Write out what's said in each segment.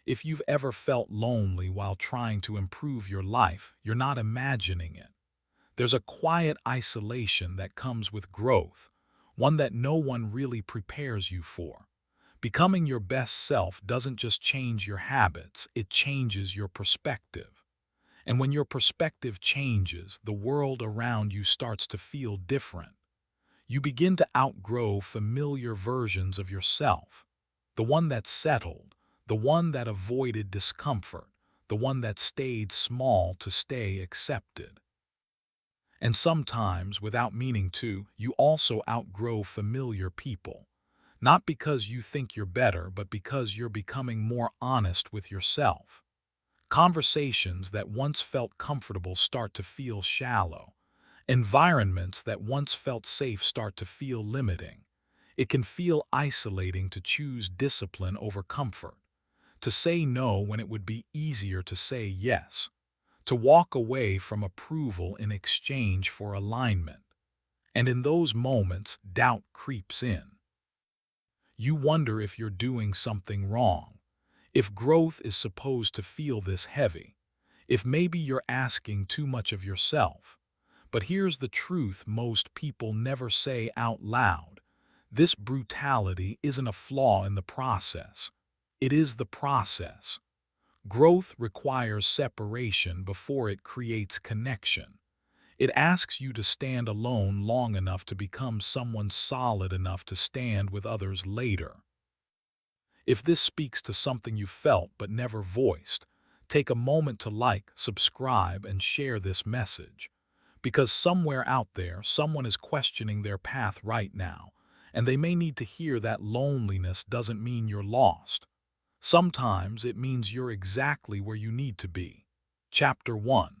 If you've ever felt lonely while trying to improve your life, you're not imagining it. There's a quiet isolation that comes with growth, one that no one really prepares you for. Becoming your best self doesn't just change your habits, it changes your perspective. And when your perspective changes, the world around you starts to feel different. You begin to outgrow familiar versions of yourself. The one that settled, the one that avoided discomfort, the one that stayed small to stay accepted. And sometimes, without meaning to, you also outgrow familiar people. Not because you think you're better, but because you're becoming more honest with yourself. Conversations that once felt comfortable start to feel shallow. Environments that once felt safe start to feel limiting. It can feel isolating to choose discipline over comfort, to say no when it would be easier to say yes, to walk away from approval in exchange for alignment. And in those moments, doubt creeps in. You wonder if you're doing something wrong, if growth is supposed to feel this heavy, if maybe you're asking too much of yourself. But here's the truth most people never say out loud. This brutality isn't a flaw in the process. It is the process. Growth requires separation before it creates connection. It asks you to stand alone long enough to become someone solid enough to stand with others later. If this speaks to something you felt but never voiced, take a moment to like, subscribe, and share this message. Because somewhere out there, someone is questioning their path right now, and they may need to hear that loneliness doesn't mean you're lost. Sometimes it means you're exactly where you need to be. Chapter 1.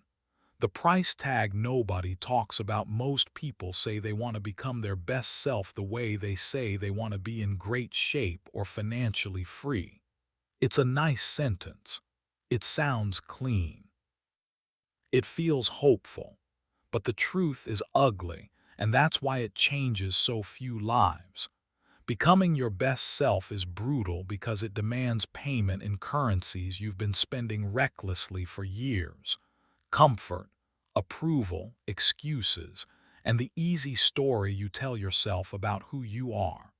The price tag nobody talks about. Most people say they want to become their best self the way they say they want to be in great shape or financially free. It's a nice sentence. It sounds clean. It feels hopeful. But the truth is ugly, and that's why it changes so few lives. Becoming your best self is brutal because it demands payment in currencies you've been spending recklessly for years. Comfort, approval, excuses, and the easy story you tell yourself about who you are.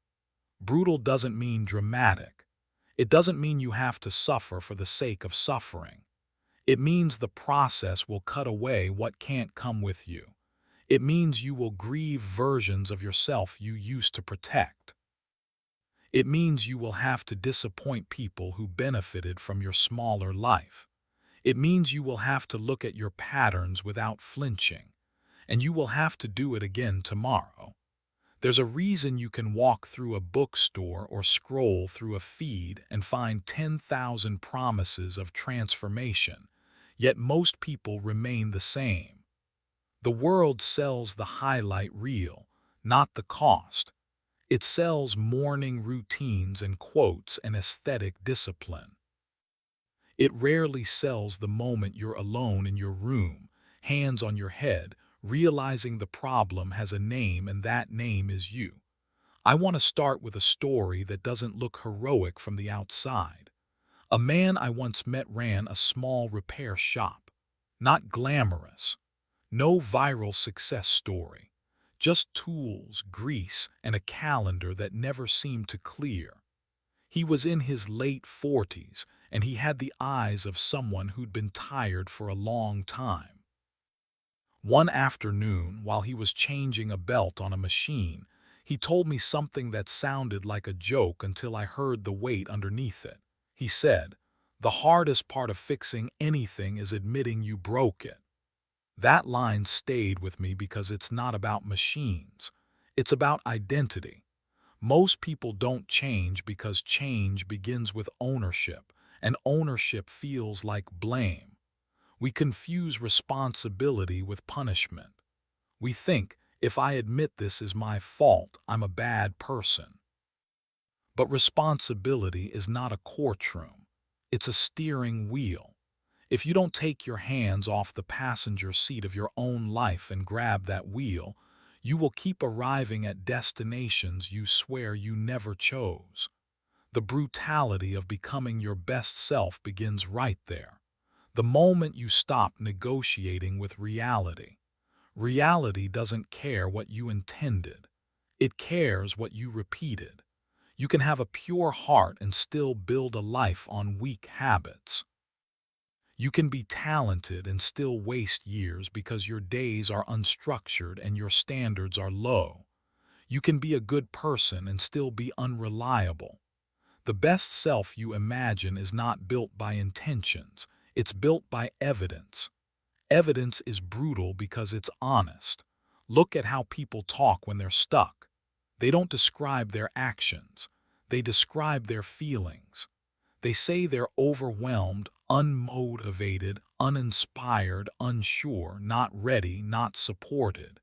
Brutal doesn't mean dramatic. It doesn't mean you have to suffer for the sake of suffering. It means the process will cut away what can't come with you. It means you will grieve versions of yourself you used to protect. It means you will have to disappoint people who benefited from your smaller life. It means you will have to look at your patterns without flinching, and you will have to do it again tomorrow. There's a reason you can walk through a bookstore or scroll through a feed and find 10,000 promises of transformation, yet most people remain the same. The world sells the highlight reel, not the cost. It sells morning routines and quotes and aesthetic discipline. It rarely sells the moment you're alone in your room, hands on your head, realizing the problem has a name and that name is you. I want to start with a story that doesn't look heroic from the outside. A man I once met ran a small repair shop. Not glamorous. No viral success story. Just tools, grease, and a calendar that never seemed to clear. He was in his late 40s, and he had the eyes of someone who'd been tired for a long time. One afternoon, while he was changing a belt on a machine, he told me something that sounded like a joke until I heard the weight underneath it. He said, "The hardest part of fixing anything is admitting you broke it." That line stayed with me because it's not about machines. It's about identity. Most people don't change because change begins with ownership, and ownership feels like blame. We confuse responsibility with punishment. We think, if I admit this is my fault, I'm a bad person. But responsibility is not a courtroom. It's a steering wheel. If you don't take your hands off the passenger seat of your own life and grab that wheel, you will keep arriving at destinations you swear you never chose. The brutality of becoming your best self begins right there. The moment you stop negotiating with reality. Reality doesn't care what you intended. It cares what you repeated. You can have a pure heart and still build a life on weak habits. You can be talented and still waste years because your days are unstructured and your standards are low. You can be a good person and still be unreliable. The best self you imagine is not built by intentions, it's built by evidence. Evidence is brutal because it's honest. Look at how people talk when they're stuck. They don't describe their actions, they describe their feelings. They say they're overwhelmed, unmotivated, uninspired, unsure, not ready, not supported.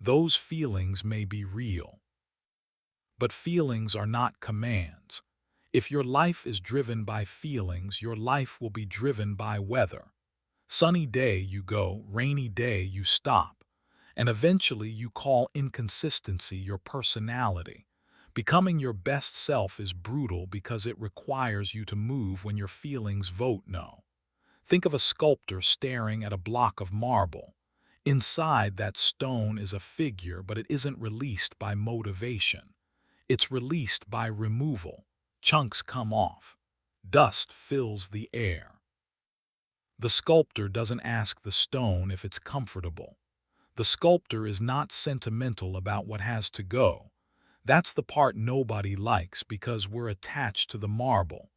Those feelings may be real. But feelings are not commands. If your life is driven by feelings, your life will be driven by weather. Sunny day you go, rainy day you stop. And eventually you call inconsistency your personality. Becoming your best self is brutal because it requires you to move when your feelings vote no. Think of a sculptor staring at a block of marble. Inside that stone is a figure, but it isn't released by motivation. It's released by removal. Chunks come off. Dust fills the air. The sculptor doesn't ask the stone if it's comfortable. The sculptor is not sentimental about what has to go. That's the part nobody likes because we're attached to the marble.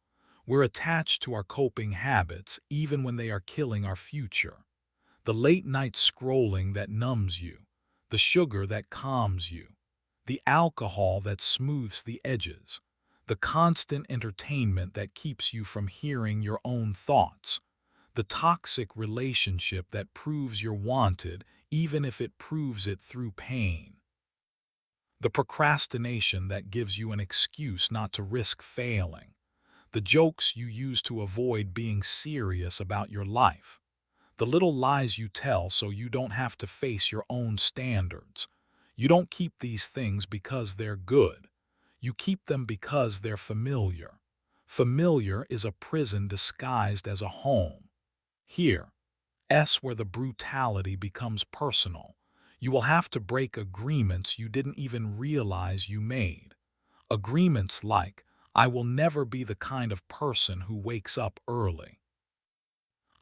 We're attached to our coping habits even when they are killing our future. The late night scrolling that numbs you, the sugar that calms you, the alcohol that smooths the edges, the constant entertainment that keeps you from hearing your own thoughts, the toxic relationship that proves you're wanted even if it proves it through pain, the procrastination that gives you an excuse not to risk failing, the jokes you use to avoid being serious about your life, the little lies you tell so you don't have to face your own standards. You don't keep these things because they're good. You keep them because they're familiar. Familiar is a prison disguised as a home. Here, where the brutality becomes personal. You will have to break agreements you didn't even realize you made. Agreements like, I will never be the kind of person who wakes up early.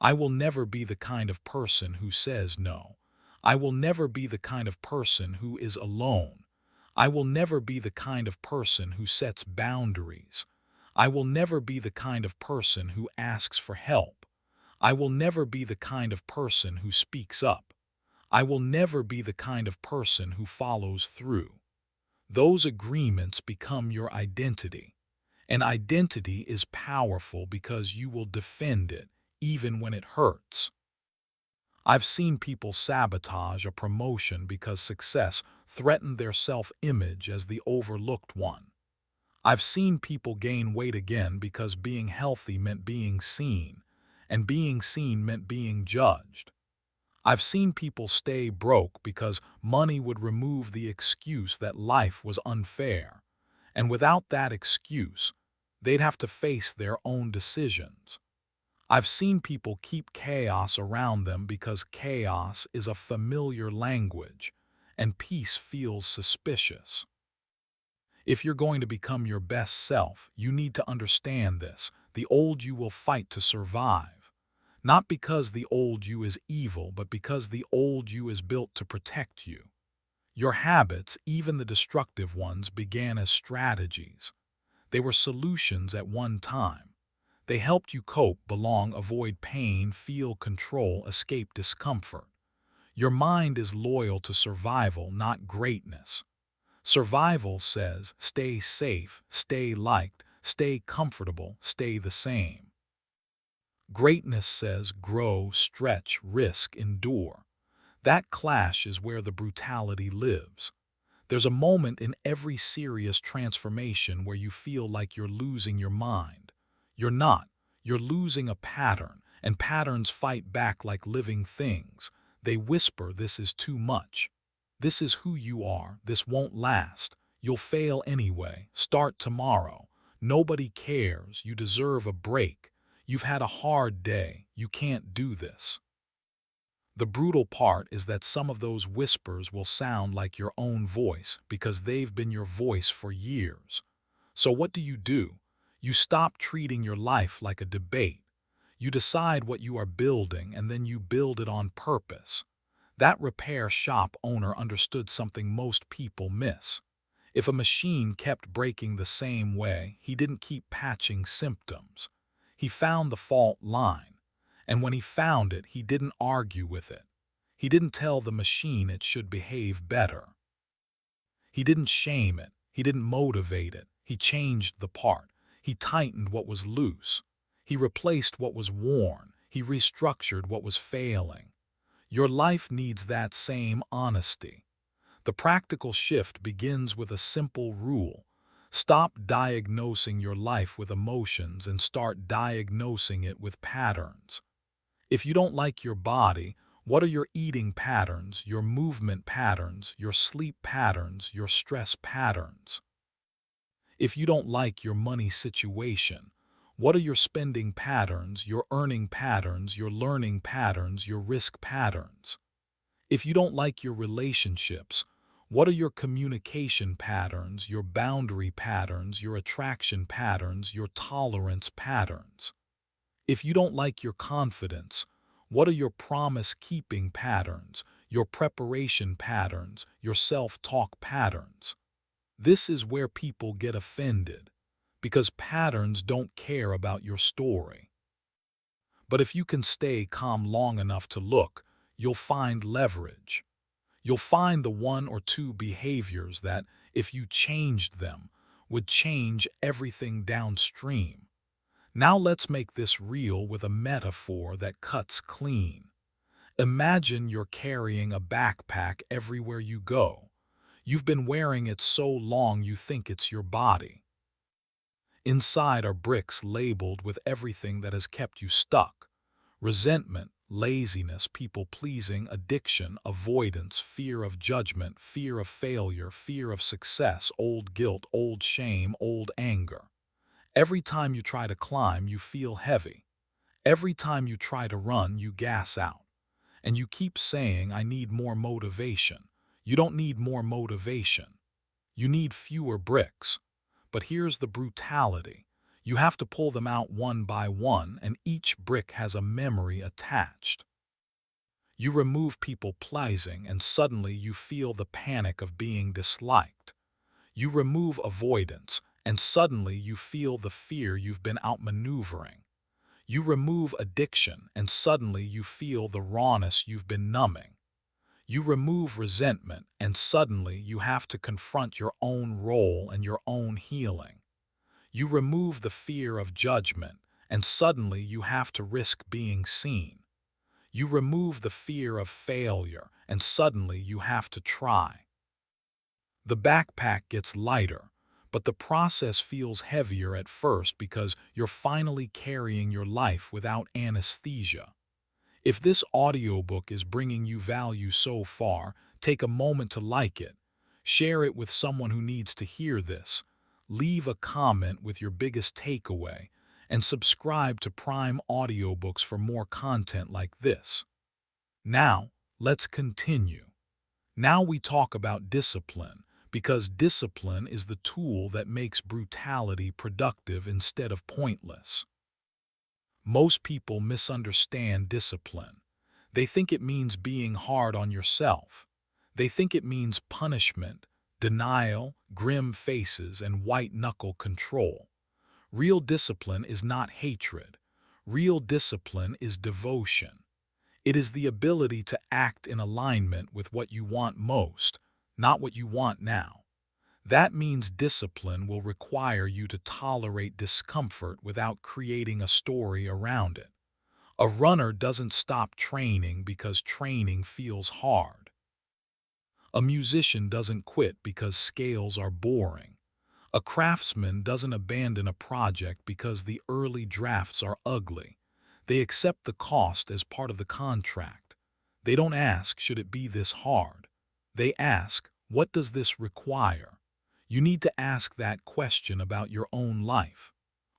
I will never be the kind of person who says no. I will never be the kind of person who is alone. I will never be the kind of person who sets boundaries. I will never be the kind of person who asks for help. I will never be the kind of person who speaks up. I will never be the kind of person who follows through. Those agreements become your identity. And identity is powerful because you will defend it, even when it hurts. I've seen people sabotage a promotion because success threatened their self-image as the overlooked one. I've seen people gain weight again because being healthy meant being seen, and being seen meant being judged. I've seen people stay broke because money would remove the excuse that life was unfair, and without that excuse, they'd have to face their own decisions. I've seen people keep chaos around them because chaos is a familiar language, and peace feels suspicious. If you're going to become your best self, you need to understand this. The old you will fight to survive. Not because the old you is evil, but because the old you is built to protect you. Your habits, even the destructive ones, began as strategies. They were solutions at one time. They helped you cope, belong, avoid pain, feel control, escape discomfort. Your mind is loyal to survival, not greatness. Survival says, stay safe, stay liked, stay comfortable, stay the same. Greatness says, grow, stretch, risk, endure. That clash is where the brutality lives. There's a moment in every serious transformation where you feel like you're losing your mind. You're not. You're losing a pattern, and patterns fight back like living things. They whisper, this is too much. This is who you are. This won't last. You'll fail anyway. Start tomorrow. Nobody cares. You deserve a break. You've had a hard day. You can't do this. The brutal part is that some of those whispers will sound like your own voice because they've been your voice for years. So what do? You stop treating your life like a debate. You decide what you are building and then you build it on purpose. That repair shop owner understood something most people miss. If a machine kept breaking the same way, he didn't keep patching symptoms. He found the fault line. And when he found it, he didn't argue with it. He didn't tell the machine it should behave better. He didn't shame it. He didn't motivate it. He changed the part. He tightened what was loose. He replaced what was worn. He restructured what was failing. Your life needs that same honesty. The practical shift begins with a simple rule. Stop diagnosing your life with emotions and start diagnosing it with patterns. If you don't like your body, what are your eating patterns, your movement patterns, your sleep patterns, your stress patterns? If you don't like your money situation, what are your spending patterns, your earning patterns, your learning patterns, your risk patterns? If you don't like your relationships, what are your communication patterns, your boundary patterns, your attraction patterns, your tolerance patterns? If you don't like your confidence, what are your promise-keeping patterns, your preparation patterns, your self-talk patterns? This is where people get offended, because patterns don't care about your story. But if you can stay calm long enough to look, you'll find leverage. You'll find the one or two behaviors that, if you changed them, would change everything downstream. Now let's make this real with a metaphor that cuts clean. Imagine you're carrying a backpack everywhere you go. You've been wearing it so long you think it's your body. Inside are bricks labeled with everything that has kept you stuck. Resentment, laziness, people-pleasing, addiction, avoidance, fear of judgment, fear of failure, fear of success, old guilt, old shame, old anger. Every time you try to climb, you feel heavy. Every time you try to run, you gas out. And you keep saying, I need more motivation. You don't need more motivation. You need fewer bricks. But here's the brutality. You have to pull them out one by one, and each brick has a memory attached. You remove people pleasing, and suddenly you feel the panic of being disliked. You remove avoidance, and suddenly you feel the fear you've been outmaneuvering. You remove addiction, and suddenly you feel the rawness you've been numbing. You remove resentment, and suddenly you have to confront your own role and your own healing. You remove the fear of judgment, and suddenly you have to risk being seen. You remove the fear of failure, and suddenly you have to try. The backpack gets lighter, but the process feels heavier at first because you're finally carrying your life without anesthesia. If this audiobook is bringing you value so far, take a moment to like it. Share it with someone who needs to hear this. Leave a comment with your biggest takeaway, and subscribe to Prime Audiobooks for more content like this. Now, let's continue. Now we talk about discipline, because discipline is the tool that makes brutality productive instead of pointless. Most people misunderstand discipline. They think it means being hard on yourself. They think it means punishment, denial, grim faces, and white-knuckle control. Real discipline is not hatred. Real discipline is devotion. It is the ability to act in alignment with what you want most, not what you want now. That means discipline will require you to tolerate discomfort without creating a story around it. A runner doesn't stop training because training feels hard. A musician doesn't quit because scales are boring. A craftsman doesn't abandon a project because the early drafts are ugly. They accept the cost as part of the contract. They don't ask, should it be this hard? They ask, what does this require? You need to ask that question about your own life.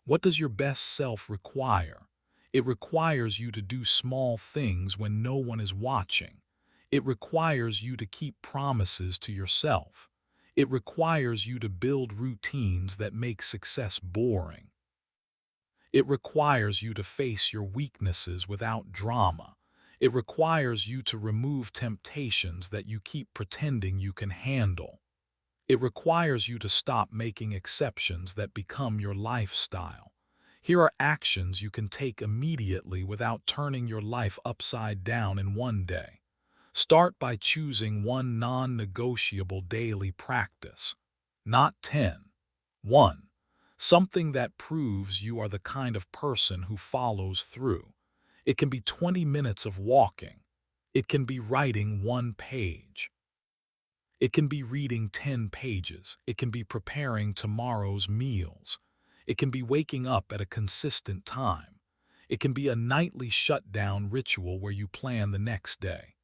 What does your best self require? It requires you to do small things when no one is watching. It requires you to keep promises to yourself. It requires you to build routines that make success boring. It requires you to face your weaknesses without drama. It requires you to remove temptations that you keep pretending you can handle. It requires you to stop making exceptions that become your lifestyle. Here are actions you can take immediately without turning your life upside down in one day. Start by choosing one non-negotiable daily practice, not 10. 1. Something that proves you are the kind of person who follows through. It can be 20 minutes of walking. It can be writing one page. It can be reading 10 pages. It can be preparing tomorrow's meals. It can be waking up at a consistent time. It can be a nightly shutdown ritual where you plan the next day.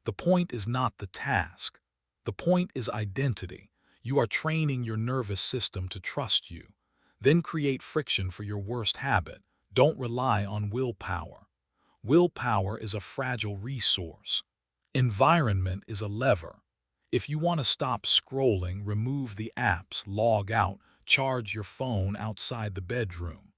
The point is not the task. The point is identity. You are training your nervous system to trust you. Then create friction for your worst habit. Don't rely on willpower. Willpower is a fragile resource. Environment is a lever. If you want to stop scrolling, remove the apps, log out, charge your phone outside the bedroom.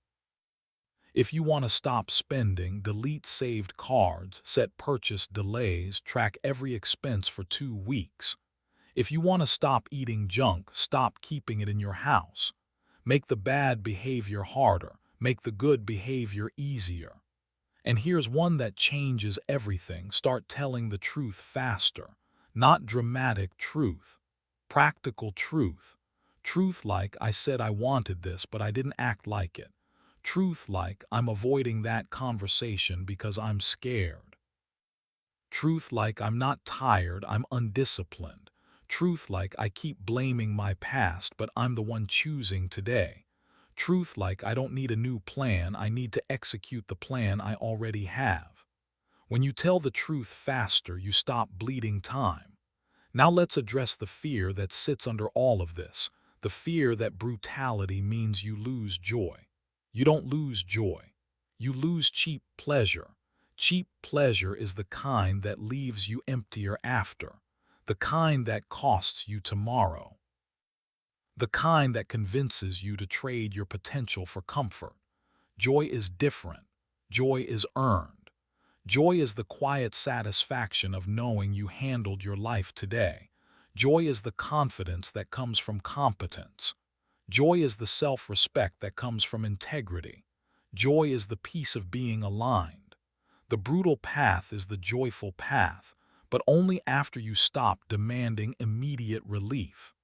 If you want to stop spending, delete saved cards, set purchase delays, track every expense for 2 weeks. If you want to stop eating junk, stop keeping it in your house. Make the bad behavior harder. Make the good behavior easier. And here's one that changes everything. Start telling the truth faster. Not dramatic truth. Practical truth. Truth like, I said I wanted this, but I didn't act like it. Truth like, I'm avoiding that conversation because I'm scared. Truth like, I'm not tired, I'm undisciplined. Truth like, I keep blaming my past, but I'm the one choosing today. Truth like, I don't need a new plan, I need to execute the plan I already have. When you tell the truth faster, you stop bleeding time. Now let's address the fear that sits under all of this, the fear that brutality means you lose joy. You don't lose joy. You lose cheap pleasure. Cheap pleasure is the kind that leaves you emptier after, the kind that costs you tomorrow, the kind that convinces you to trade your potential for comfort. Joy is different. Joy is earned. Joy is the quiet satisfaction of knowing you handled your life today. Joy is the confidence that comes from competence. Joy is the self-respect that comes from integrity. Joy is the peace of being aligned. The brutal path is the joyful path, but only after you stop demanding immediate relief.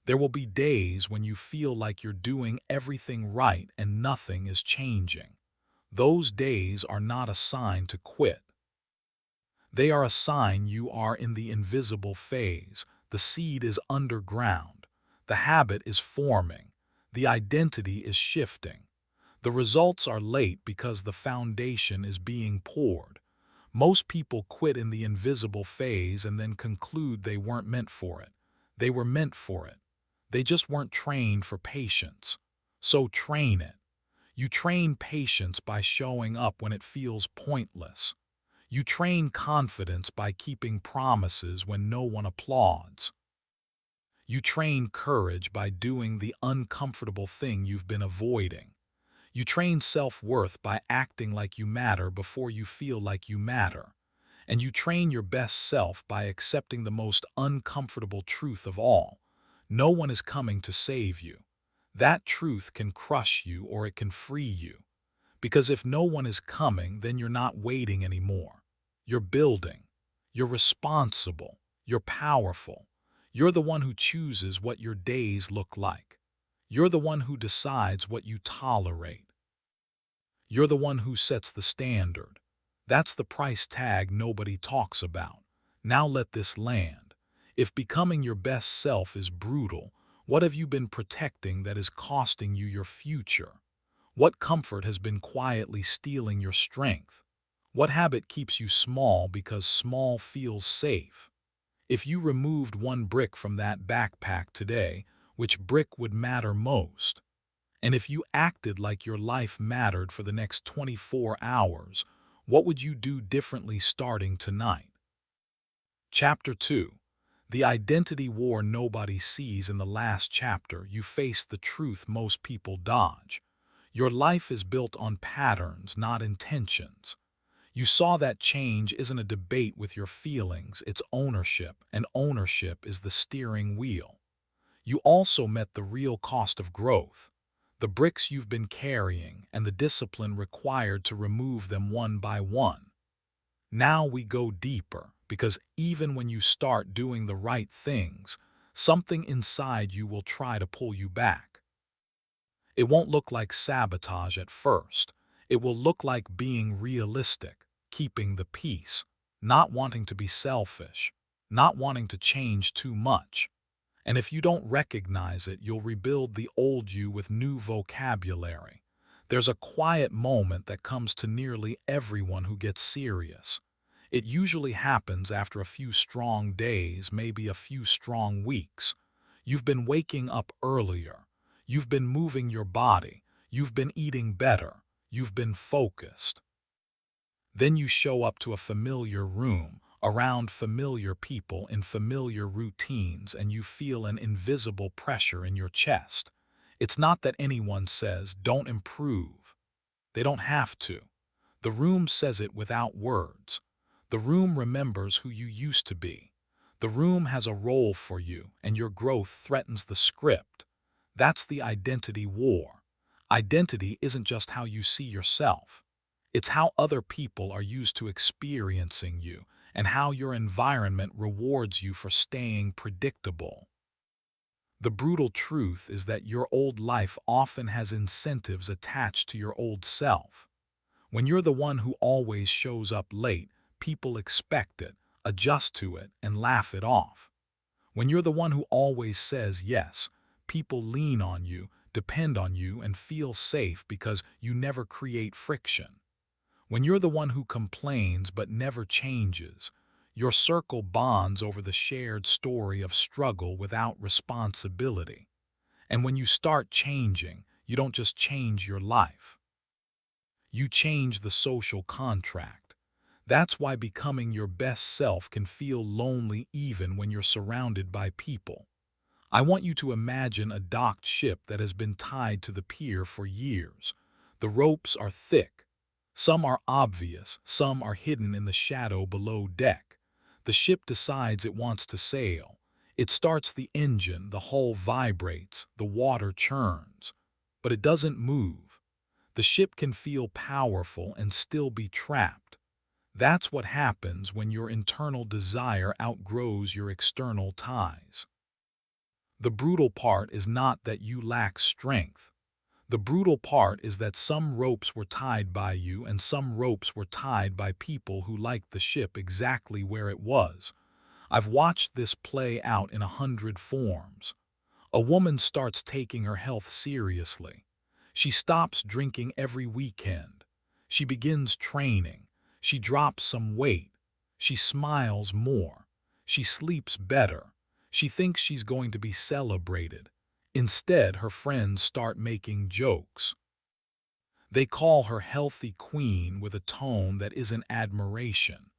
There will be days when you feel like you're doing everything right and nothing is changing. Those days are not a sign to quit. They are a sign you are in the invisible phase. The seed is underground. The habit is forming. The identity is shifting. The results are late because the foundation is being poured. Most people quit in the invisible phase and then conclude they weren't meant for it. They were meant for it. They just weren't trained for patience. So train it. You train patience by showing up when it feels pointless. You train confidence by keeping promises when no one applauds. You train courage by doing the uncomfortable thing you've been avoiding. You train self-worth by acting like you matter before you feel like you matter. And you train your best self by accepting the most uncomfortable truth of all. No one is coming to save you. That truth can crush you or it can free you. Because if no one is coming, then you're not waiting anymore. You're building. You're responsible. You're powerful. You're the one who chooses what your days look like. You're the one who decides what you tolerate. You're the one who sets the standard. That's the price tag nobody talks about. Now let this land. If becoming your best self is brutal, what have you been protecting that is costing you your future? What comfort has been quietly stealing your strength? What habit keeps you small because small feels safe? If you removed one brick from that backpack today, which brick would matter most. And if you acted like your life mattered for the next 24 hours, what would you do differently starting tonight? Chapter 2. The identity war nobody sees. In the last chapter, you face the truth most people dodge. Your life is built on patterns, not intentions. You saw that change isn't a debate with your feelings, it's ownership, and ownership is the steering wheel. You also met the real cost of growth, the bricks you've been carrying and the discipline required to remove them one by one. Now we go deeper, because even when you start doing the right things, something inside you will try to pull you back. It won't look like sabotage at first. It will look like being realistic, keeping the peace, not wanting to be selfish, not wanting to change too much. And if you don't recognize it, you'll rebuild the old you with new vocabulary. There's a quiet moment that comes to nearly everyone who gets serious. It usually happens after a few strong days, maybe a few strong weeks. You've been waking up earlier. You've been moving your body. You've been eating better. You've been focused. Then you show up to a familiar room, around familiar people in familiar routines, and you feel an invisible pressure in your chest. It's not that anyone says, "Don't improve." They don't have to. The room says it without words. The room remembers who you used to be. The room has a role for you, and your growth threatens the script. That's the identity war. Identity isn't just how you see yourself. It's how other people are used to experiencing you, and how your environment rewards you for staying predictable. The brutal truth is that your old life often has incentives attached to your old self. When you're the one who always shows up late, people expect it, adjust to it, and laugh it off. When you're the one who always says yes, people lean on you, depend on you, and feel safe because you never create friction. When you're the one who complains but never changes, your circle bonds over the shared story of struggle without responsibility. And when you start changing, you don't just change your life. You change the social contract. That's why becoming your best self can feel lonely even when you're surrounded by people. I want you to imagine a docked ship that has been tied to the pier for years. The ropes are thick. Some are obvious, some are hidden in the shadow below deck. The ship decides it wants to sail. It starts the engine, the hull vibrates, the water churns. But it doesn't move. The ship can feel powerful and still be trapped. That's what happens when your internal desire outgrows your external ties. The brutal part is not that you lack strength. The brutal part is that some ropes were tied by you and some ropes were tied by people who liked the ship exactly where it was. I've watched this play out in 100 forms. A woman starts taking her health seriously. She stops drinking every weekend. She begins training. She drops some weight. She smiles more. She sleeps better. She thinks she's going to be celebrated. Instead, her friends start making jokes. They call her healthy queen with a tone that isn't admiration.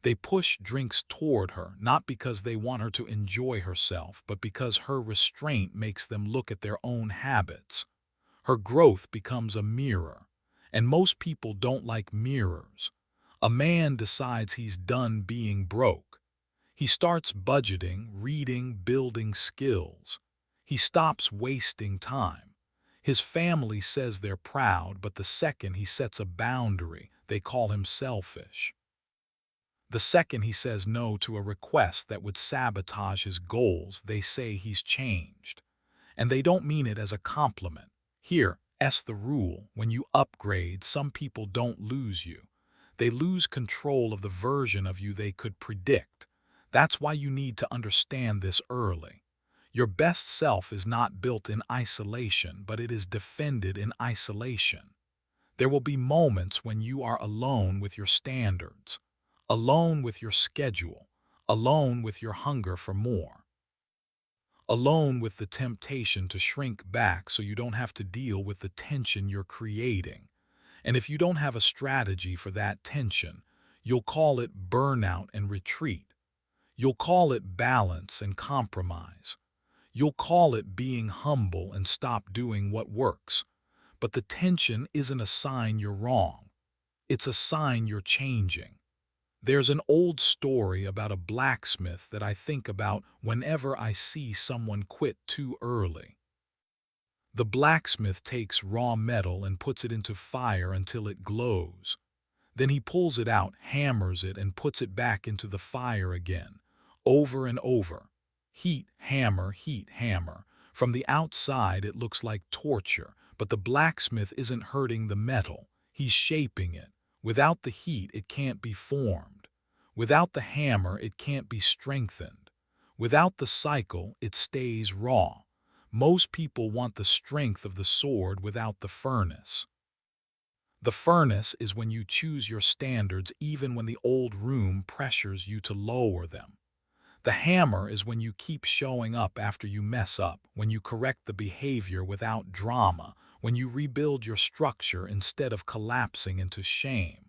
They push drinks toward her, not because they want her to enjoy herself, but because her restraint makes them look at their own habits. Her growth becomes a mirror, and most people don't like mirrors. A man decides he's done being broke. He starts budgeting, reading, building skills. He stops wasting time. His family says they're proud, but the second he sets a boundary, they call him selfish. The second he says no to a request that would sabotage his goals, they say he's changed. And they don't mean it as a compliment. Here, the rule: when you upgrade, some people don't lose you. They lose control of the version of you they could predict. That's why you need to understand this early. Your best self is not built in isolation, but it is defended in isolation. There will be moments when you are alone with your standards, alone with your schedule, alone with your hunger for more. alone with the temptation to shrink back so you don't have to deal with the tension you're creating. And if you don't have a strategy for that tension, you'll call it burnout and retreat. You'll call it balance and compromise. You'll call it being humble and stop doing what works. But the tension isn't a sign you're wrong. It's a sign you're changing. There's an old story about a blacksmith that I think about whenever I see someone quit too early. The blacksmith takes raw metal and puts it into fire until it glows. Then he pulls it out, hammers it, and puts it back into the fire again, over and over. Heat, hammer, heat, hammer. From the outside it looks like torture, but the blacksmith isn't hurting the metal, he's shaping it. Without the heat it can't be formed. Without the hammer it can't be strengthened. Without the cycle it stays raw. Most people want the strength of the sword without the furnace. The furnace is when you choose your standards even when the old room pressures you to lower them. The hammer is when you keep showing up after you mess up, when you correct the behavior without drama, when you rebuild your structure instead of collapsing into shame.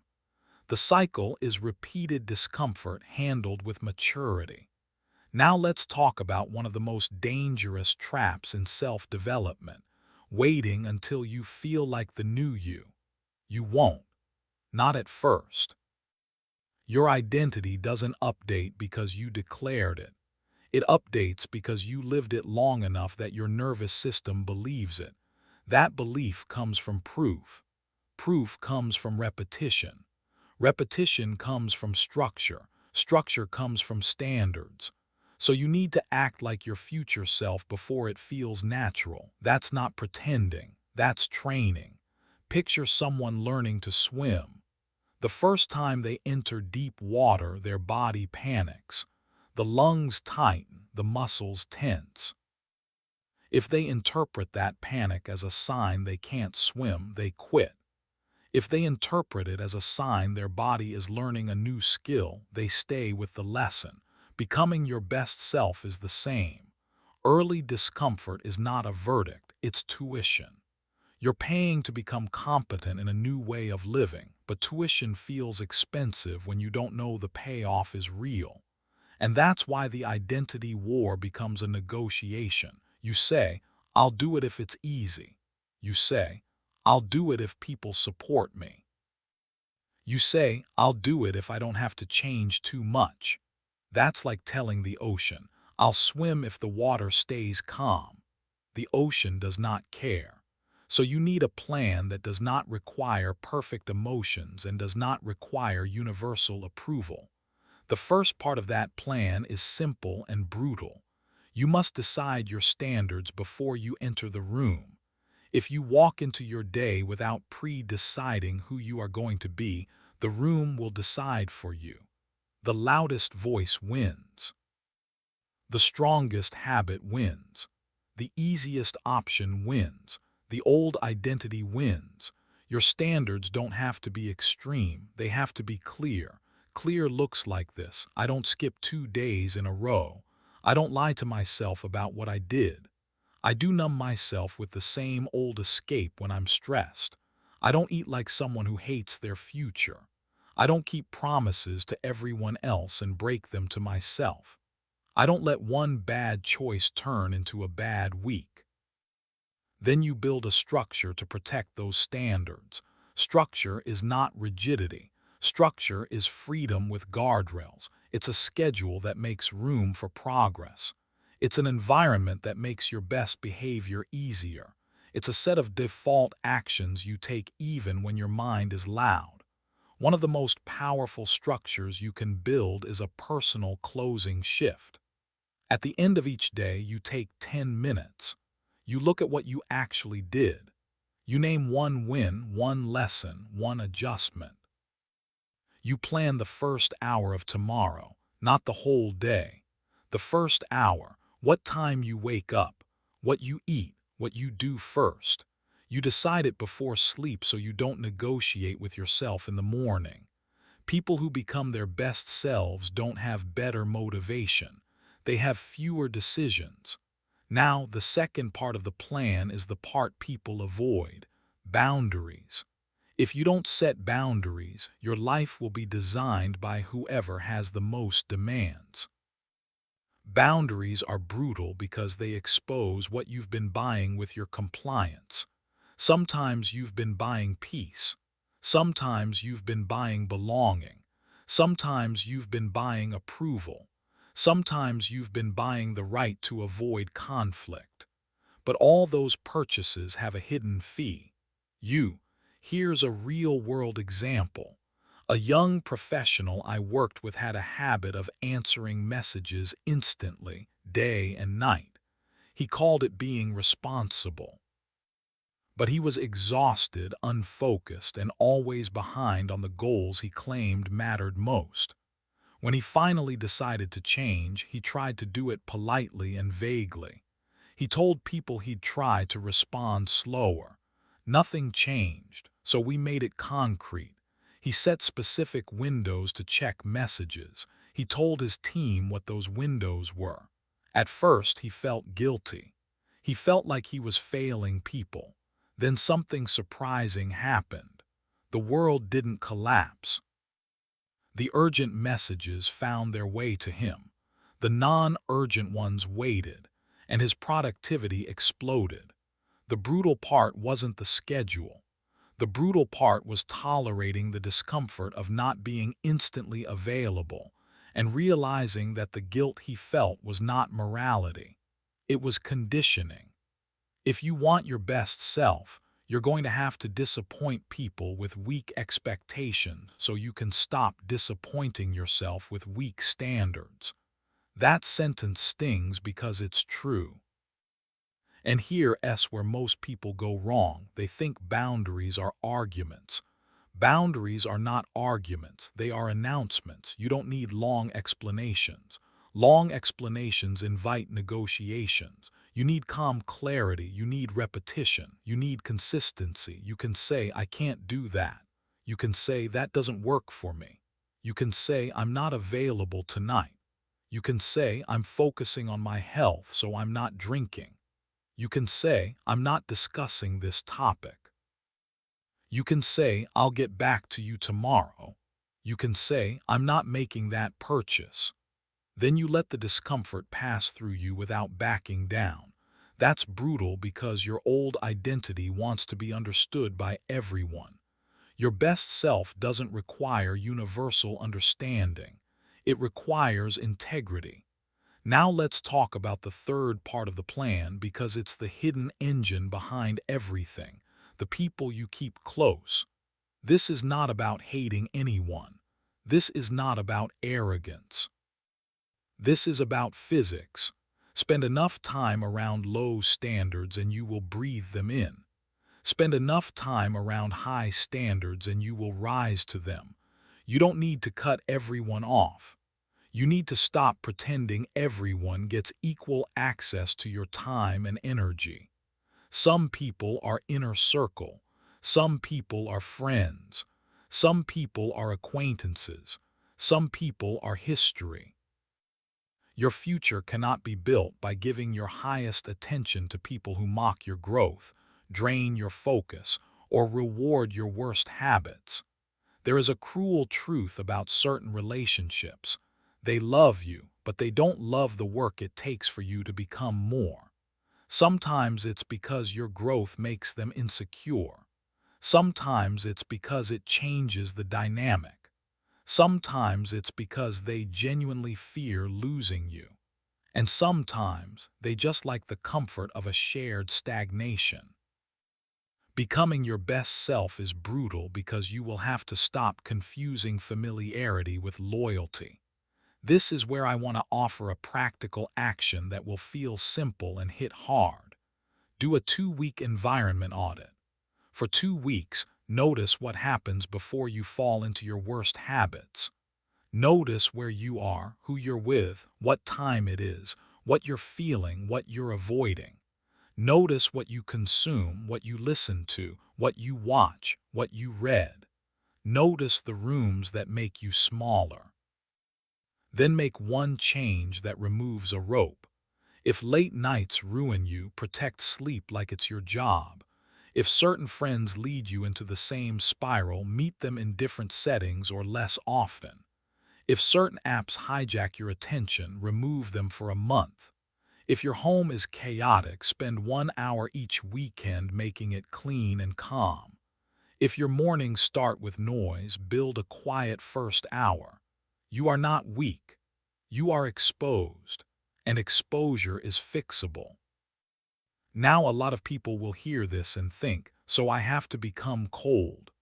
The cycle is repeated discomfort handled with maturity. Now let's talk about one of the most dangerous traps in self-development, waiting until you feel like the new you. You won't. Not at first. Your identity doesn't update because you declared it. It updates because you lived it long enough that your nervous system believes it. That belief comes from proof. Proof comes from repetition. Repetition comes from structure. Structure comes from standards. So you need to act like your future self before it feels natural. That's not pretending. That's training. Picture someone learning to swim. The first time they enter deep water, their body panics. The lungs tighten, the muscles tense. If they interpret that panic as a sign they can't swim, they quit. If they interpret it as a sign their body is learning a new skill, they stay with the lesson. Becoming your best self is the same. Early discomfort is not a verdict, it's tuition. You're paying to become competent in a new way of living, but tuition feels expensive when you don't know the payoff is real. And that's why the identity war becomes a negotiation. You say, I'll do it if it's easy. You say, I'll do it if people support me. You say, I'll do it if I don't have to change too much. That's like telling the ocean, I'll swim if the water stays calm. The ocean does not care. So you need a plan that does not require perfect emotions and does not require universal approval. The first part of that plan is simple and brutal. You must decide your standards before you enter the room. If you walk into your day without pre-deciding who you are going to be, the room will decide for you. The loudest voice wins. The strongest habit wins. The easiest option wins. The old identity wins. Your standards don't have to be extreme, they have to be clear. Clear looks like this: I don't skip 2 days in a row. I don't lie to myself about what I did. I do numb myself with the same old escape when I'm stressed. I don't eat like someone who hates their future. I don't keep promises to everyone else and break them to myself. I don't let one bad choice turn into a bad week. Then you build a structure to protect those standards. Structure is not rigidity. Structure is freedom with guardrails. It's a schedule that makes room for progress. It's an environment that makes your best behavior easier. It's a set of default actions you take even when your mind is loud. One of the most powerful structures you can build is a personal closing shift. At the end of each day, you take 10 minutes. You look at what you actually did. You name one win, one lesson, one adjustment. You plan the first hour of tomorrow, not the whole day. The first hour, what time you wake up, what you eat, what you do first. You decide it before sleep so you don't negotiate with yourself in the morning. People who become their best selves don't have better motivation. They have fewer decisions. Now, the second part of the plan is the part people avoid: boundaries. If you don't set boundaries, your life will be designed by whoever has the most demands. Boundaries are brutal because they expose what you've been buying with your compliance. Sometimes you've been buying peace. Sometimes you've been buying belonging. Sometimes you've been buying approval. Sometimes you've been buying the right to avoid conflict. But all those purchases have a hidden fee. Here's a real-world example. A young professional I worked with had a habit of answering messages instantly, day and night. He called it being responsible. But he was exhausted, unfocused, and always behind on the goals he claimed mattered most. When he finally decided to change, he tried to do it politely and vaguely. He told people he'd try to respond slower. Nothing changed, so we made it concrete. He set specific windows to check messages. He told his team what those windows were. At first, he felt guilty. He felt like he was failing people. Then something surprising happened. The world didn't collapse. The urgent messages found their way to him. The non-urgent ones waited, and his productivity exploded. The brutal part wasn't the schedule. The brutal part was tolerating the discomfort of not being instantly available and realizing that the guilt he felt was not morality. It was conditioning. If you want your best self, you're going to have to disappoint people with weak expectations so you can stop disappointing yourself with weak standards. That sentence stings because it's true. And here's where most people go wrong. They think boundaries are arguments. Boundaries are not arguments, they are announcements. You don't need long explanations. Long explanations invite negotiations. You need calm clarity, you need repetition, you need consistency. You can say, I can't do that. You can say, that doesn't work for me. You can say, I'm not available tonight. You can say, I'm focusing on my health, so I'm not drinking. You can say, I'm not discussing this topic. You can say, I'll get back to you tomorrow. You can say, I'm not making that purchase. Then you let the discomfort pass through you without backing down. That's brutal because your old identity wants to be understood by everyone. Your best self doesn't require universal understanding. It requires integrity. Now let's talk about the third part of the plan because it's the hidden engine behind everything, the people you keep close. This is not about hating anyone. This is not about arrogance. This is about physics. Spend enough time around low standards and you will breathe them in. Spend enough time around high standards and you will rise to them. You don't need to cut everyone off. You need to stop pretending everyone gets equal access to your time and energy. Some people are inner circle. Some people are friends. Some people are acquaintances. Some people are history. Your future cannot be built by giving your highest attention to people who mock your growth, drain your focus, or reward your worst habits. There is a cruel truth about certain relationships. They love you, but they don't love the work it takes for you to become more. Sometimes it's because your growth makes them insecure. Sometimes it's because it changes the dynamic. Sometimes it's because they genuinely fear losing you. And sometimes they just like the comfort of a shared stagnation. Becoming your best self is brutal because you will have to stop confusing familiarity with loyalty. This is where I want to offer a practical action that will feel simple and hit hard. Do a 2-week environment audit. For 2 weeks, notice what happens before you fall into your worst habits. Notice where you are, who you're with, what time it is, what you're feeling, what you're avoiding. Notice what you consume, what you listen to, what you watch, what you read. Notice the rooms that make you smaller. Then make one change that removes a rope. If late nights ruin you, protect sleep like it's your job. If certain friends lead you into the same spiral, meet them in different settings or less often. If certain apps hijack your attention, remove them for a month. If your home is chaotic, spend 1 hour each weekend making it clean and calm. If your mornings start with noise, build a quiet first hour. You are not weak. You are exposed, and exposure is fixable. Now a lot of people will hear this and think, so I have to become cold.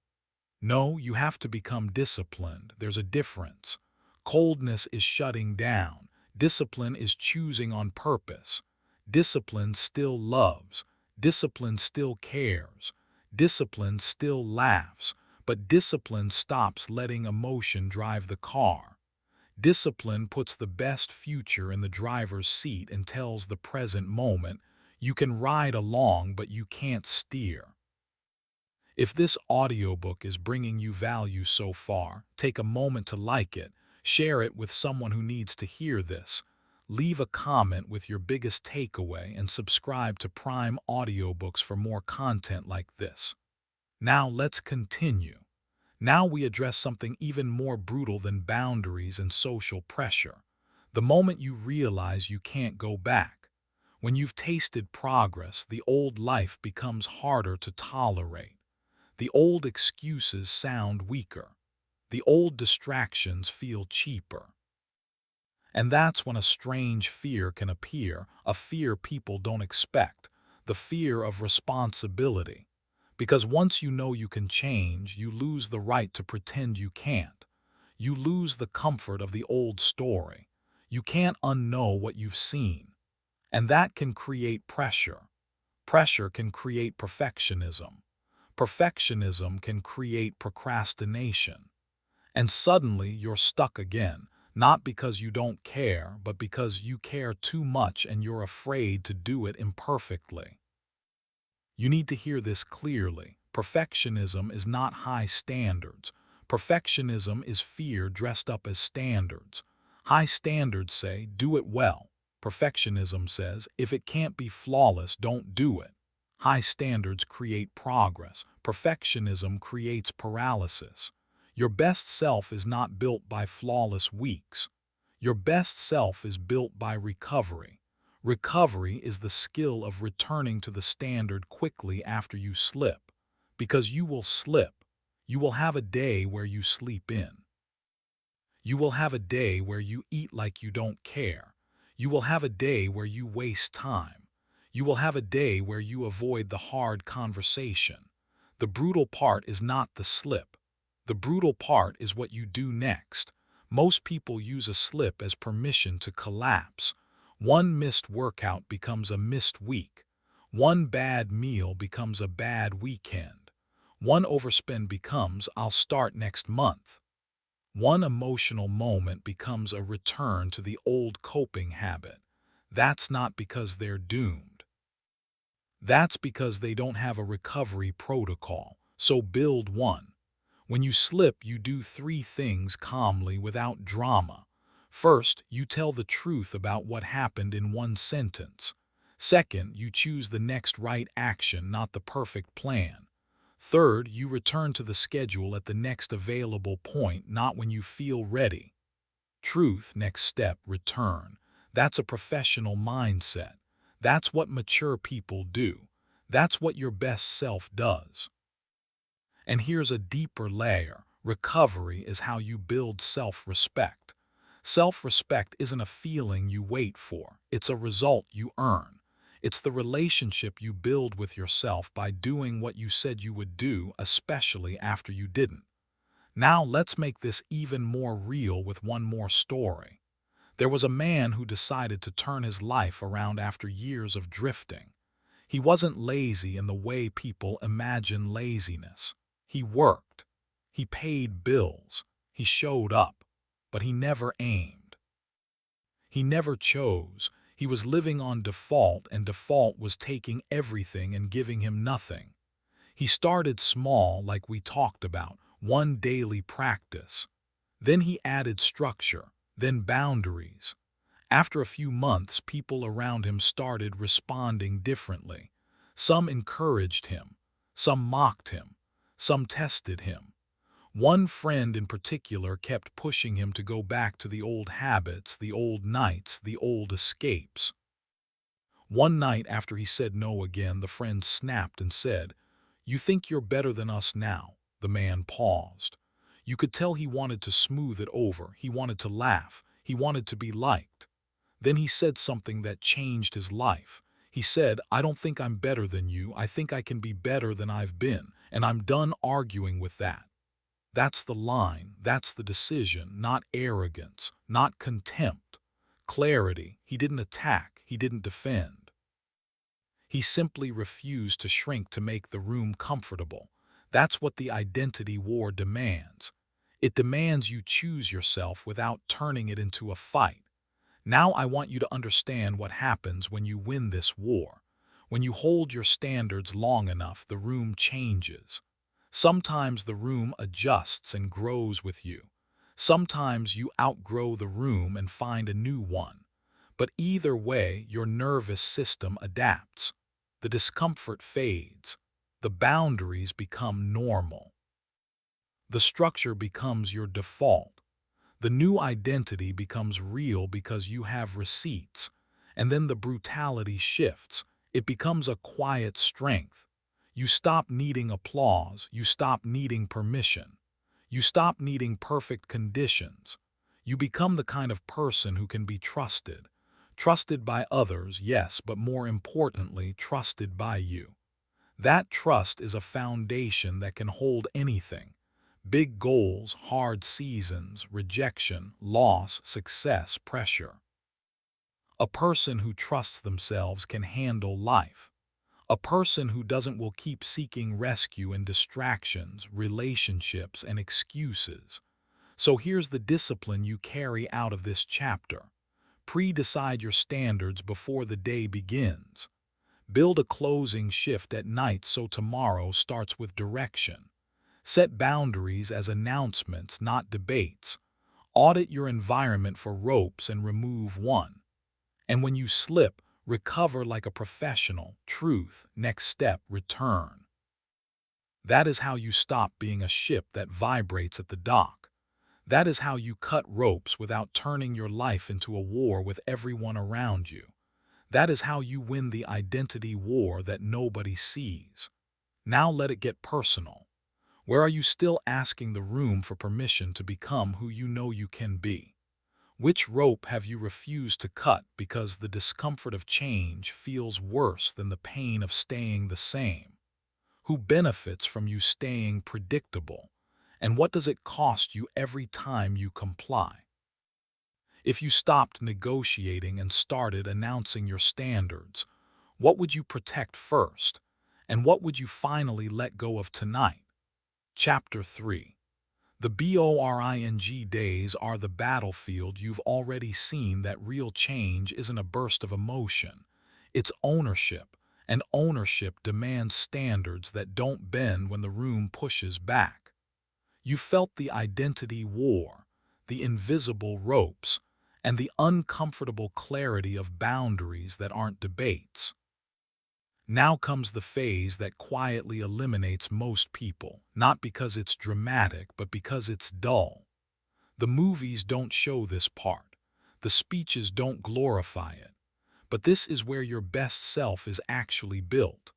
No, you have to become disciplined. There's a difference. Coldness is shutting down. Discipline is choosing on purpose. Discipline still loves. Discipline still cares. Discipline still laughs. But discipline stops letting emotion drive the car. Discipline puts the best future in the driver's seat and tells the present moment, you can ride along, but you can't steer. If this audiobook is bringing you value so far, take a moment to like it, share it with someone who needs to hear this, leave a comment with your biggest takeaway, and subscribe to Prime Audiobooks for more content like this. Now let's continue. Now we address something even more brutal than boundaries and social pressure. The moment you realize you can't go back. When you've tasted progress, the old life becomes harder to tolerate. The old excuses sound weaker. The old distractions feel cheaper. And that's when a strange fear can appear, a fear people don't expect, the fear of responsibility. Because once you know you can change, you lose the right to pretend you can't. You lose the comfort of the old story. You can't unknow what you've seen. And that can create pressure. Pressure can create perfectionism. Perfectionism can create procrastination. And suddenly you're stuck again, not because you don't care, but because you care too much and you're afraid to do it imperfectly. You need to hear this clearly. Perfectionism is not high standards. Perfectionism is fear dressed up as standards. High standards say, do it well. Perfectionism says, if it can't be flawless, don't do it. High standards create progress. Perfectionism creates paralysis. Your best self is not built by flawless weeks. Your best self is built by recovery. Recovery is the skill of returning to the standard quickly after you slip. Because you will slip. You will have a day where you sleep in. You will have a day where you eat like you don't care. You will have a day where you waste time. You will have a day where you avoid the hard conversation. The brutal part is not the slip. The brutal part is what you do next. Most people use a slip as permission to collapse. One missed workout becomes a missed week. One bad meal becomes a bad weekend. One overspend becomes, I'll start next month. One emotional moment becomes a return to the old coping habit. That's not because they're doomed. That's because they don't have a recovery protocol. So build one. When you slip, you do 3 things calmly without drama. First, you tell the truth about what happened in one sentence. Second, you choose the next right action, not the perfect plan. Third, you return to the schedule at the next available point, not when you feel ready. Truth, next step, return. That's a professional mindset. That's what mature people do. That's what your best self does. And here's a deeper layer. Recovery is how you build self-respect. Self-respect isn't a feeling you wait for. It's a result you earn. It's the relationship you build with yourself by doing what you said you would do, especially after you didn't. Now let's make this even more real with one more story. There was a man who decided to turn his life around after years of drifting. He wasn't lazy in the way people imagine laziness. He worked. He paid bills. He showed up. But he never aimed. He never chose. He was living on default, and default was taking everything and giving him nothing. He started small, like we talked about, one daily practice. Then he added structure, then boundaries. After a few months, people around him started responding differently. Some encouraged him, some mocked him, some tested him. One friend in particular kept pushing him to go back to the old habits, the old nights, the old escapes. One night after he said no again, the friend snapped and said, "You think you're better than us now?" The man paused. You could tell he wanted to smooth it over, he wanted to laugh, he wanted to be liked. Then he said something that changed his life. He said, "I don't think I'm better than you, I think I can be better than I've been, and I'm done arguing with that." That's the line, that's the decision, not arrogance, not contempt. Clarity. He didn't attack, he didn't defend. He simply refused to shrink to make the room comfortable. That's what the identity war demands. It demands you choose yourself without turning it into a fight. Now I want you to understand what happens when you win this war. When you hold your standards long enough, the room changes. Sometimes the room adjusts and grows with you. Sometimes you outgrow the room and find a new one. But either way, your nervous system adapts. The discomfort fades. The boundaries become normal. The structure becomes your default. The new identity becomes real because you have receipts. And then the brutality shifts. It becomes a quiet strength. You stop needing applause. You stop needing permission. You stop needing perfect conditions. You become the kind of person who can be trusted. Trusted by others, yes, but more importantly, trusted by you. That trust is a foundation that can hold anything. Big goals, hard seasons, rejection, loss, success, pressure. A person who trusts themselves can handle life. A person who doesn't will keep seeking rescue in distractions, relationships, and excuses. So here's the discipline you carry out of this chapter. Pre-decide your standards before the day begins. Build a closing shift at night so tomorrow starts with direction. Set boundaries as announcements, not debates. Audit your environment for ropes and remove one. And when you slip, recover like a professional. Truth, next step, return. That is how you stop being a ship that vibrates at the dock. That is how you cut ropes without turning your life into a war with everyone around you. That is how you win the identity war that nobody sees. Now let it get personal. Where are you still asking the room for permission to become who you know you can be? Which rope have you refused to cut because the discomfort of change feels worse than the pain of staying the same? Who benefits from you staying predictable? And what does it cost you every time you comply? If you stopped negotiating and started announcing your standards, what would you protect first? And what would you finally let go of tonight? Chapter 3. The boring days are the battlefield you've already seen that real change isn't a burst of emotion. It's ownership, and ownership demands standards that don't bend when the room pushes back. You felt the identity war, the invisible ropes, and the uncomfortable clarity of boundaries that aren't debates. Now comes the phase that quietly eliminates most people, not because it's dramatic, but because it's dull. The movies don't show this part. The speeches don't glorify it. But this is where your best self is actually built.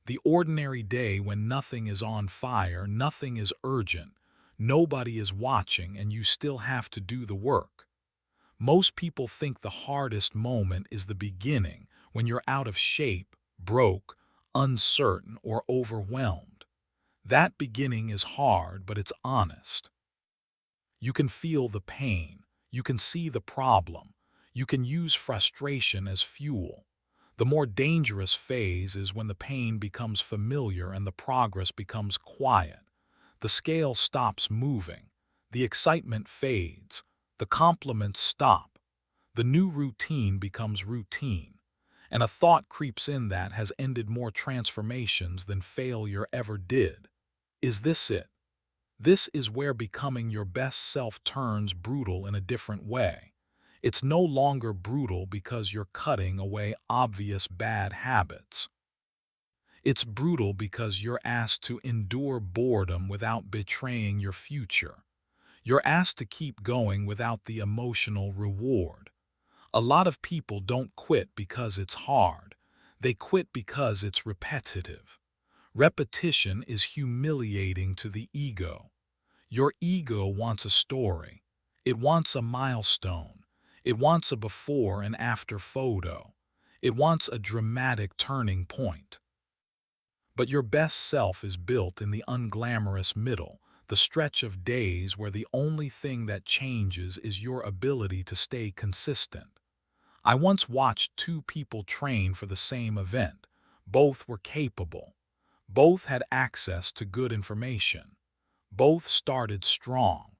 The ordinary day when nothing is on fire, nothing is urgent, nobody is watching, and you still have to do the work. Most people think the hardest moment is the beginning, when you're out of shape, broke, uncertain, or overwhelmed. That beginning is hard, but it's honest. You can feel the pain. You can see the problem. You can use frustration as fuel. The more dangerous phase is when the pain becomes familiar and the progress becomes quiet. The scale stops moving. The excitement fades. The compliments stop. The new routine becomes routine. And a thought creeps in that has ended more transformations than failure ever did. Is this it? This is where becoming your best self turns brutal in a different way. It's no longer brutal because you're cutting away obvious bad habits. It's brutal because you're asked to endure boredom without betraying your future. You're asked to keep going without the emotional reward. A lot of people don't quit because it's hard. They quit because it's repetitive. Repetition is humiliating to the ego. Your ego wants a story. It wants a milestone. It wants a before and after photo. It wants a dramatic turning point. But your best self is built in the unglamorous middle, the stretch of days where the only thing that changes is your ability to stay consistent. I once watched two people train for the same event. Both were capable. Both had access to good information. Both started strong.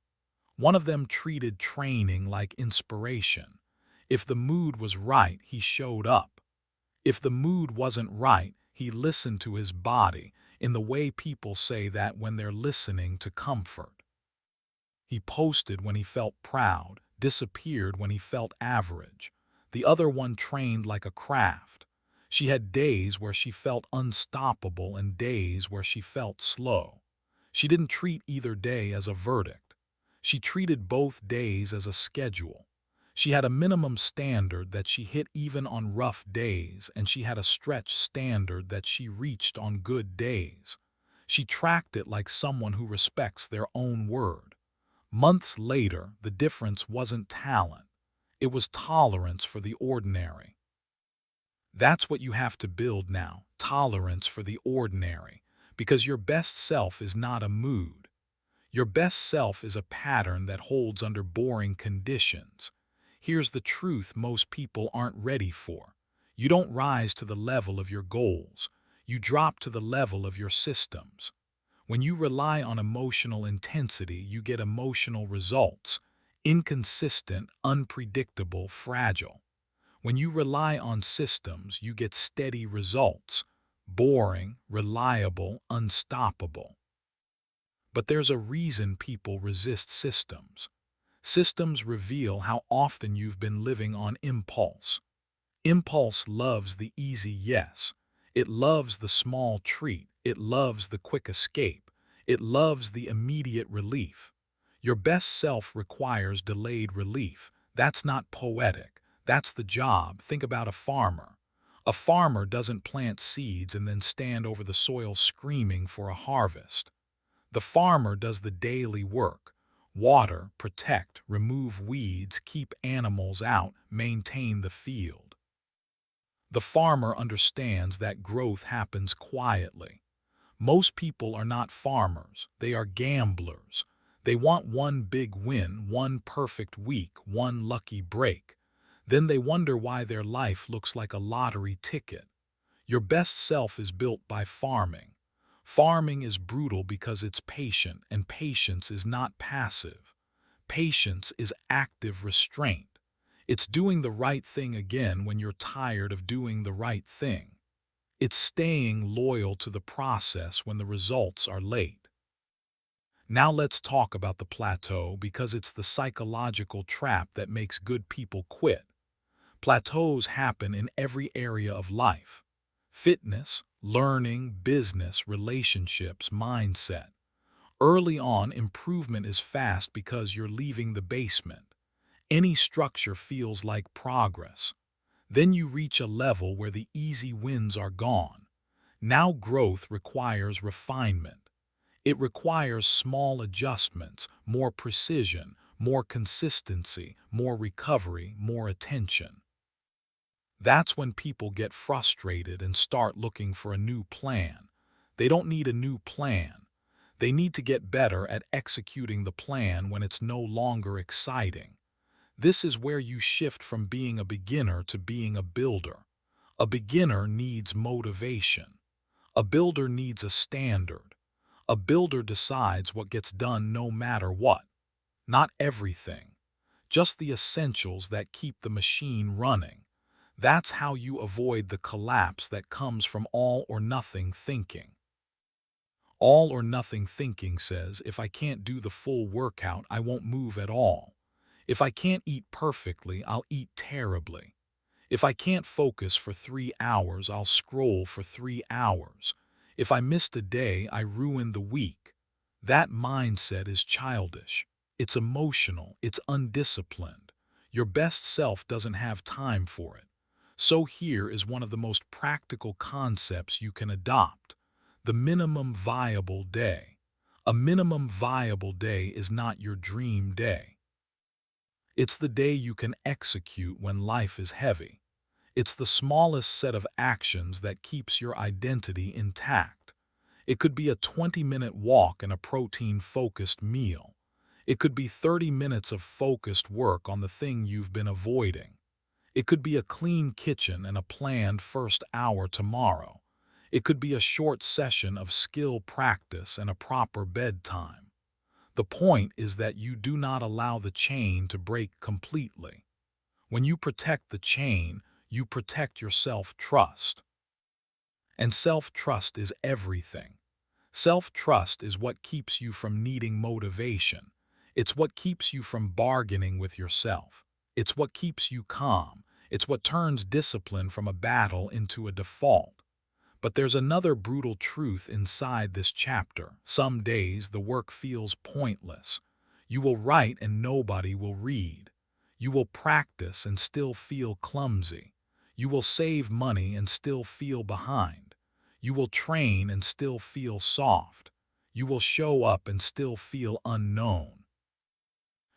One of them treated training like inspiration. If the mood was right, he showed up. If the mood wasn't right, he listened to his body in the way people say that when they're listening to comfort. He posted when he felt proud, disappeared when he felt average. The other one trained like a craft. She had days where she felt unstoppable and days where she felt slow. She didn't treat either day as a verdict. She treated both days as a schedule. She had a minimum standard that she hit even on rough days, and she had a stretch standard that she reached on good days. She tracked it like someone who respects their own word. Months later, the difference wasn't talent. It was tolerance for the ordinary. That's what you have to build now, tolerance for the ordinary, because your best self is not a mood. Your best self is a pattern that holds under boring conditions. Here's the truth most people aren't ready for. You don't rise to the level of your goals. You drop to the level of your systems. When you rely on emotional intensity, you get emotional results. Inconsistent, unpredictable, fragile. When you rely on systems, you get steady results. Boring, reliable, unstoppable. But there's a reason people resist systems. Systems reveal how often you've been living on impulse. Impulse loves the easy yes. It loves the small treat. It loves the quick escape. It loves the immediate relief. Your best self requires delayed relief. That's not poetic. That's the job. Think about a farmer. A farmer doesn't plant seeds and then stand over the soil screaming for a harvest. The farmer does the daily work. Water, protect, remove weeds, keep animals out, maintain the field. The farmer understands that growth happens quietly. Most people are not farmers, they are gamblers. They want one big win, one perfect week, one lucky break. Then they wonder why their life looks like a lottery ticket. Your best self is built by farming. Farming is brutal because it's patient, and patience is not passive. Patience is active restraint. It's doing the right thing again when you're tired of doing the right thing. It's staying loyal to the process when the results are late. Now let's talk about the plateau because it's the psychological trap that makes good people quit. Plateaus happen in every area of life. Fitness, learning, business, relationships, mindset. Early on, improvement is fast because you're leaving the basement. Any structure feels like progress. Then you reach a level where the easy wins are gone. Now growth requires refinement. It requires small adjustments, more precision, more consistency, more recovery, more attention. That's when people get frustrated and start looking for a new plan. They don't need a new plan. They need to get better at executing the plan when it's no longer exciting. This is where you shift from being a beginner to being a builder. A beginner needs motivation. A builder needs a standard. A builder decides what gets done no matter what. Not everything, just the essentials that keep the machine running. That's how you avoid the collapse that comes from all or nothing thinking. All or nothing thinking says, if I can't do the full workout, I won't move at all. If I can't eat perfectly, I'll eat terribly. If I can't focus for 3 hours, I'll scroll for 3 hours. If I missed a day, I ruin the week. That mindset is childish. It's emotional. It's undisciplined. Your best self doesn't have time for it. So here is one of the most practical concepts you can adopt: the minimum viable day. A minimum viable day is not your dream day. It's the day you can execute when life is heavy. It's the smallest set of actions that keeps your identity intact. It could be a 20-minute walk and a protein-focused meal. It could be 30 minutes of focused work on the thing you've been avoiding. It could be a clean kitchen and a planned first hour tomorrow. It could be a short session of skill practice and a proper bedtime. The point is that you do not allow the chain to break completely. When you protect the chain, you protect your self-trust. And self-trust is everything. Self-trust is what keeps you from needing motivation. It's what keeps you from bargaining with yourself. It's what keeps you calm. It's what turns discipline from a battle into a default. But there's another brutal truth inside this chapter. Some days the work feels pointless. You will write and nobody will read. You will practice and still feel clumsy. You will save money and still feel behind. You will train and still feel soft. You will show up and still feel unknown.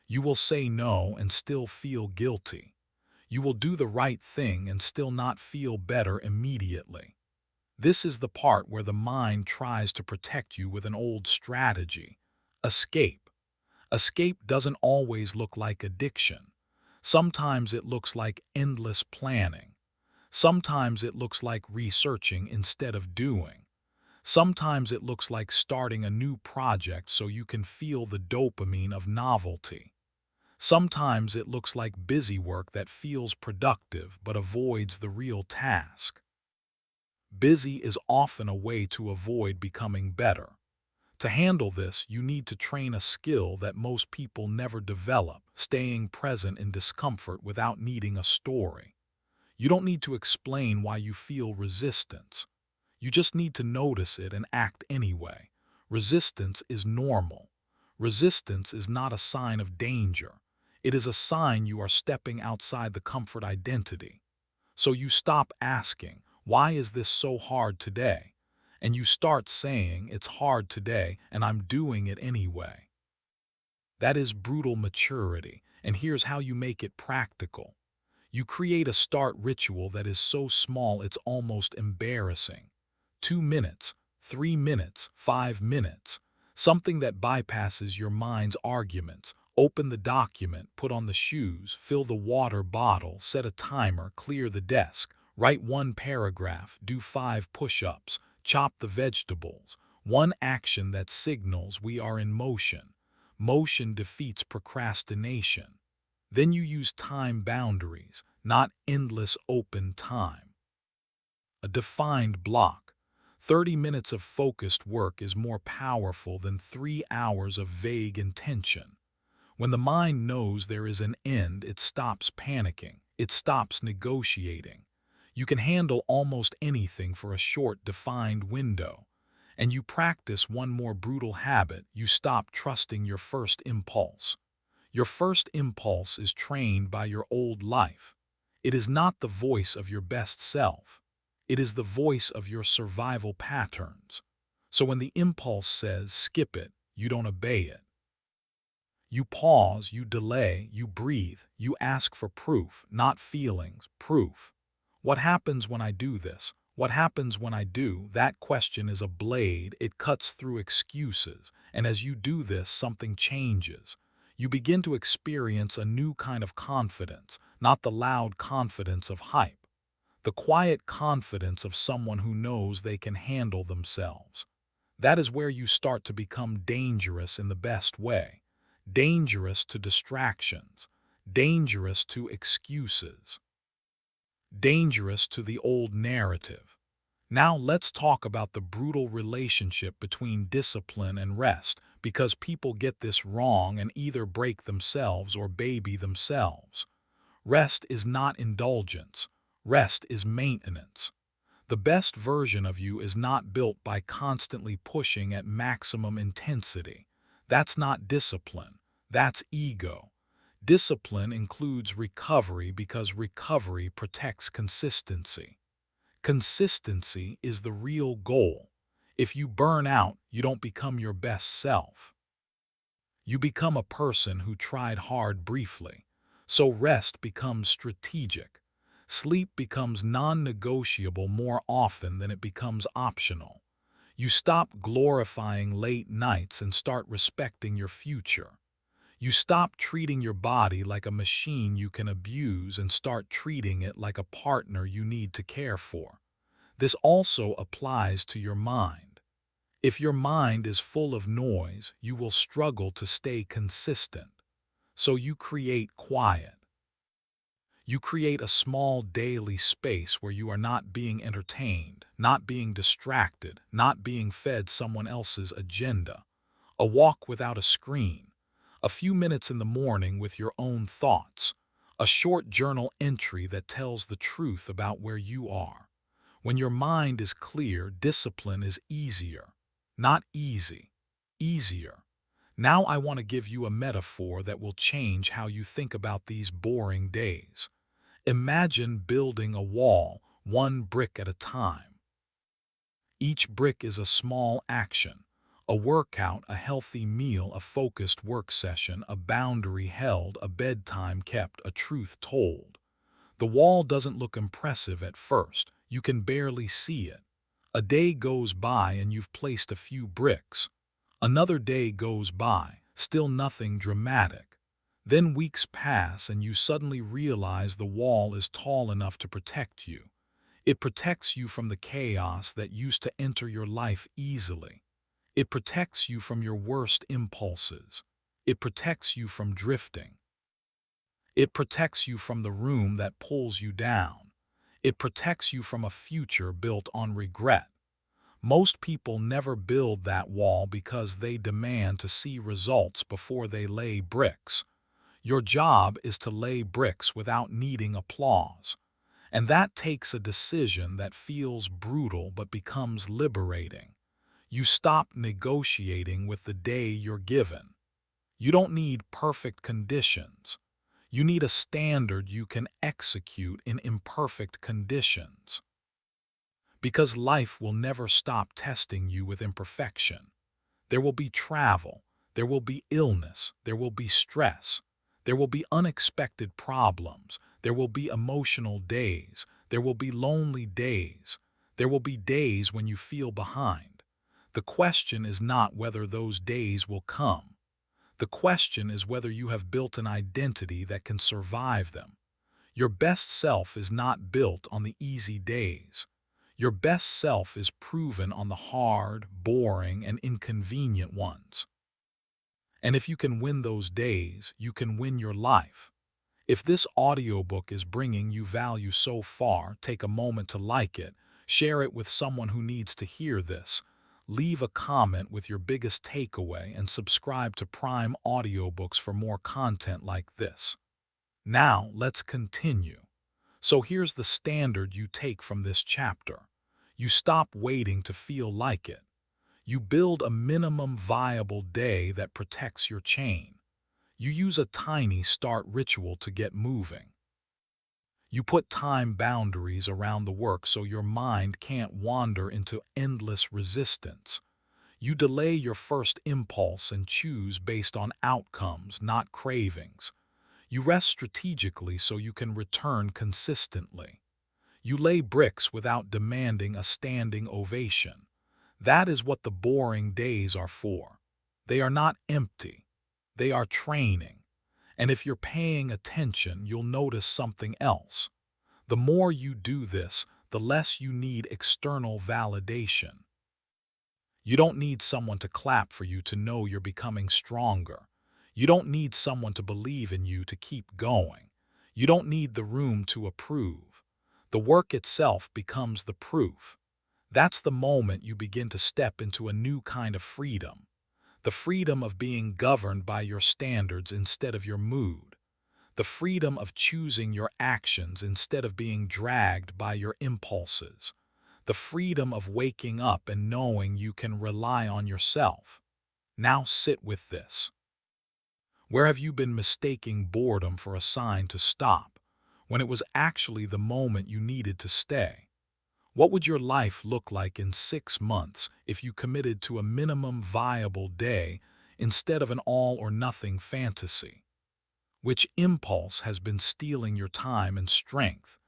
You will say no and still feel guilty. You will do the right thing and still not feel better immediately. This is the part where the mind tries to protect you with an old strategy: escape. Escape doesn't always look like addiction. Sometimes it looks like endless planning. Sometimes it looks like researching instead of doing. Sometimes it looks like starting a new project so you can feel the dopamine of novelty. Sometimes it looks like busy work that feels productive but avoids the real task. Busy is often a way to avoid becoming better. To handle this, you need to train a skill that most people never develop: staying present in discomfort without needing a story. You don't need to explain why you feel resistance. You just need to notice it and act anyway. Resistance is normal. Resistance is not a sign of danger. It is a sign you are stepping outside the comfort identity. So you stop asking, "Why is this so hard today?" And you start saying, "It's hard today, and I'm doing it anyway." That is brutal maturity, and here's how you make it practical. You create a start ritual that is so small it's almost embarrassing. 2 minutes, 3 minutes, 5 minutes. Something that bypasses your mind's arguments. Open the document, put on the shoes, fill the water bottle, set a timer, clear the desk, write 1 paragraph, do 5 push-ups, chop the vegetables. One action that signals we are in motion. Motion defeats procrastination. Then you use time boundaries, not endless open time. A defined block. 30 minutes of focused work is more powerful than 3 hours of vague intention. When the mind knows there is an end, it stops panicking. It stops negotiating. You can handle almost anything for a short, defined window. And you practice one more brutal habit: you stop trusting your first impulse. Your first impulse is trained by your old life. It is not the voice of your best self. It is the voice of your survival patterns. So when the impulse says skip it, you don't obey it. You pause, you delay, you breathe, you ask for proof, not feelings, proof. What happens when I do this? What happens when I do? That question is a blade. It cuts through excuses. And as you do this, something changes. You begin to experience a new kind of confidence, not the loud confidence of hype. The quiet confidence of someone who knows they can handle themselves. That is where you start to become dangerous in the best way. Dangerous to distractions. Dangerous to excuses. Dangerous to the old narrative. Now let's talk about the brutal relationship between discipline and rest, because people get this wrong and either break themselves or baby themselves. Rest is not indulgence. Rest is maintenance. The best version of you is not built by constantly pushing at maximum intensity. That's not discipline. That's ego. Discipline includes recovery because recovery protects consistency. Consistency is the real goal. If you burn out, you don't become your best self. You become a person who tried hard briefly. So rest becomes strategic. Sleep becomes non-negotiable more often than it becomes optional. You stop glorifying late nights and start respecting your future. You stop treating your body like a machine you can abuse and start treating it like a partner you need to care for. This also applies to your mind. If your mind is full of noise, you will struggle to stay consistent. So you create quiet. You create a small daily space where you are not being entertained, not being distracted, not being fed someone else's agenda. A walk without a screen. A few minutes in the morning with your own thoughts. A short journal entry that tells the truth about where you are. When your mind is clear, discipline is easier. Not easy. Easier. Now I want to give you a metaphor that will change how you think about these boring days. Imagine building a wall, one brick at a time. Each brick is a small action. A workout, a healthy meal, a focused work session, a boundary held, a bedtime kept, a truth told. The wall doesn't look impressive at first. You can barely see it. A day goes by and you've placed a few bricks. Another day goes by, still nothing dramatic. Then weeks pass and you suddenly realize the wall is tall enough to protect you. It protects you from the chaos that used to enter your life easily. It protects you from your worst impulses. It protects you from drifting. It protects you from the room that pulls you down. It protects you from a future built on regret. Most people never build that wall because they demand to see results before they lay bricks. Your job is to lay bricks without needing applause. And that takes a decision that feels brutal but becomes liberating. You stop negotiating with the day you're given. You don't need perfect conditions. You need a standard you can execute in imperfect conditions. Because life will never stop testing you with imperfection. There will be travel, there will be illness, there will be stress, there will be unexpected problems, there will be emotional days, there will be lonely days, there will be days when you feel behind. The question is not whether those days will come. The question is whether you have built an identity that can survive them. Your best self is not built on the easy days. Your best self is proven on the hard, boring, and inconvenient ones. And if you can win those days, you can win your life. If this audiobook is bringing you value so far, take a moment to like it, share it with someone who needs to hear this, leave a comment with your biggest takeaway, and subscribe to Prime Audiobooks for more content like this. Now, let's continue. So here's the standard you take from this chapter. You stop waiting to feel like it. You build a minimum viable day that protects your chain. You use a tiny start ritual to get moving. You put time boundaries around the work so your mind can't wander into endless resistance. You delay your first impulse and choose based on outcomes, not cravings. You rest strategically so you can return consistently. You lay bricks without demanding a standing ovation. That is what the boring days are for. They are not empty. They are training. And if you're paying attention, you'll notice something else. The more you do this, the less you need external validation. You don't need someone to clap for you to know you're becoming stronger. You don't need someone to believe in you to keep going. You don't need the room to approve. The work itself becomes the proof. That's the moment you begin to step into a new kind of freedom. the freedom of being governed by your standards instead of your mood, the freedom of choosing your actions instead of being dragged by your impulses, the freedom of waking up and knowing you can rely on yourself. Now sit with this. Where have you been mistaking boredom for a sign to stop, when it was actually the moment you needed to stay? What would your life look like in 6 months if you committed to a minimum viable day instead of an all-or-nothing fantasy? Which impulse has been stealing your time and strength?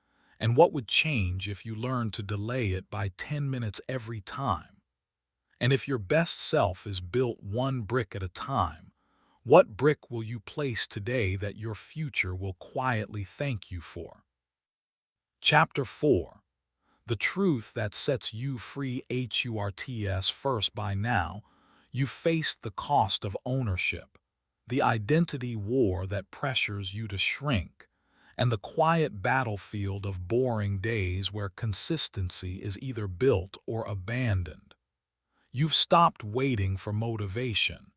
And what would change if you learned to delay it by 10 minutes every time? And if your best self is built one brick at a time, what brick will you place today that your future will quietly thank you for? Chapter 4. The truth that sets you free. HURTS. First, by now, you've faced the cost of ownership, the identity war that pressures you to shrink, and the quiet battlefield of boring days where consistency is either built or abandoned. You've stopped waiting for motivation.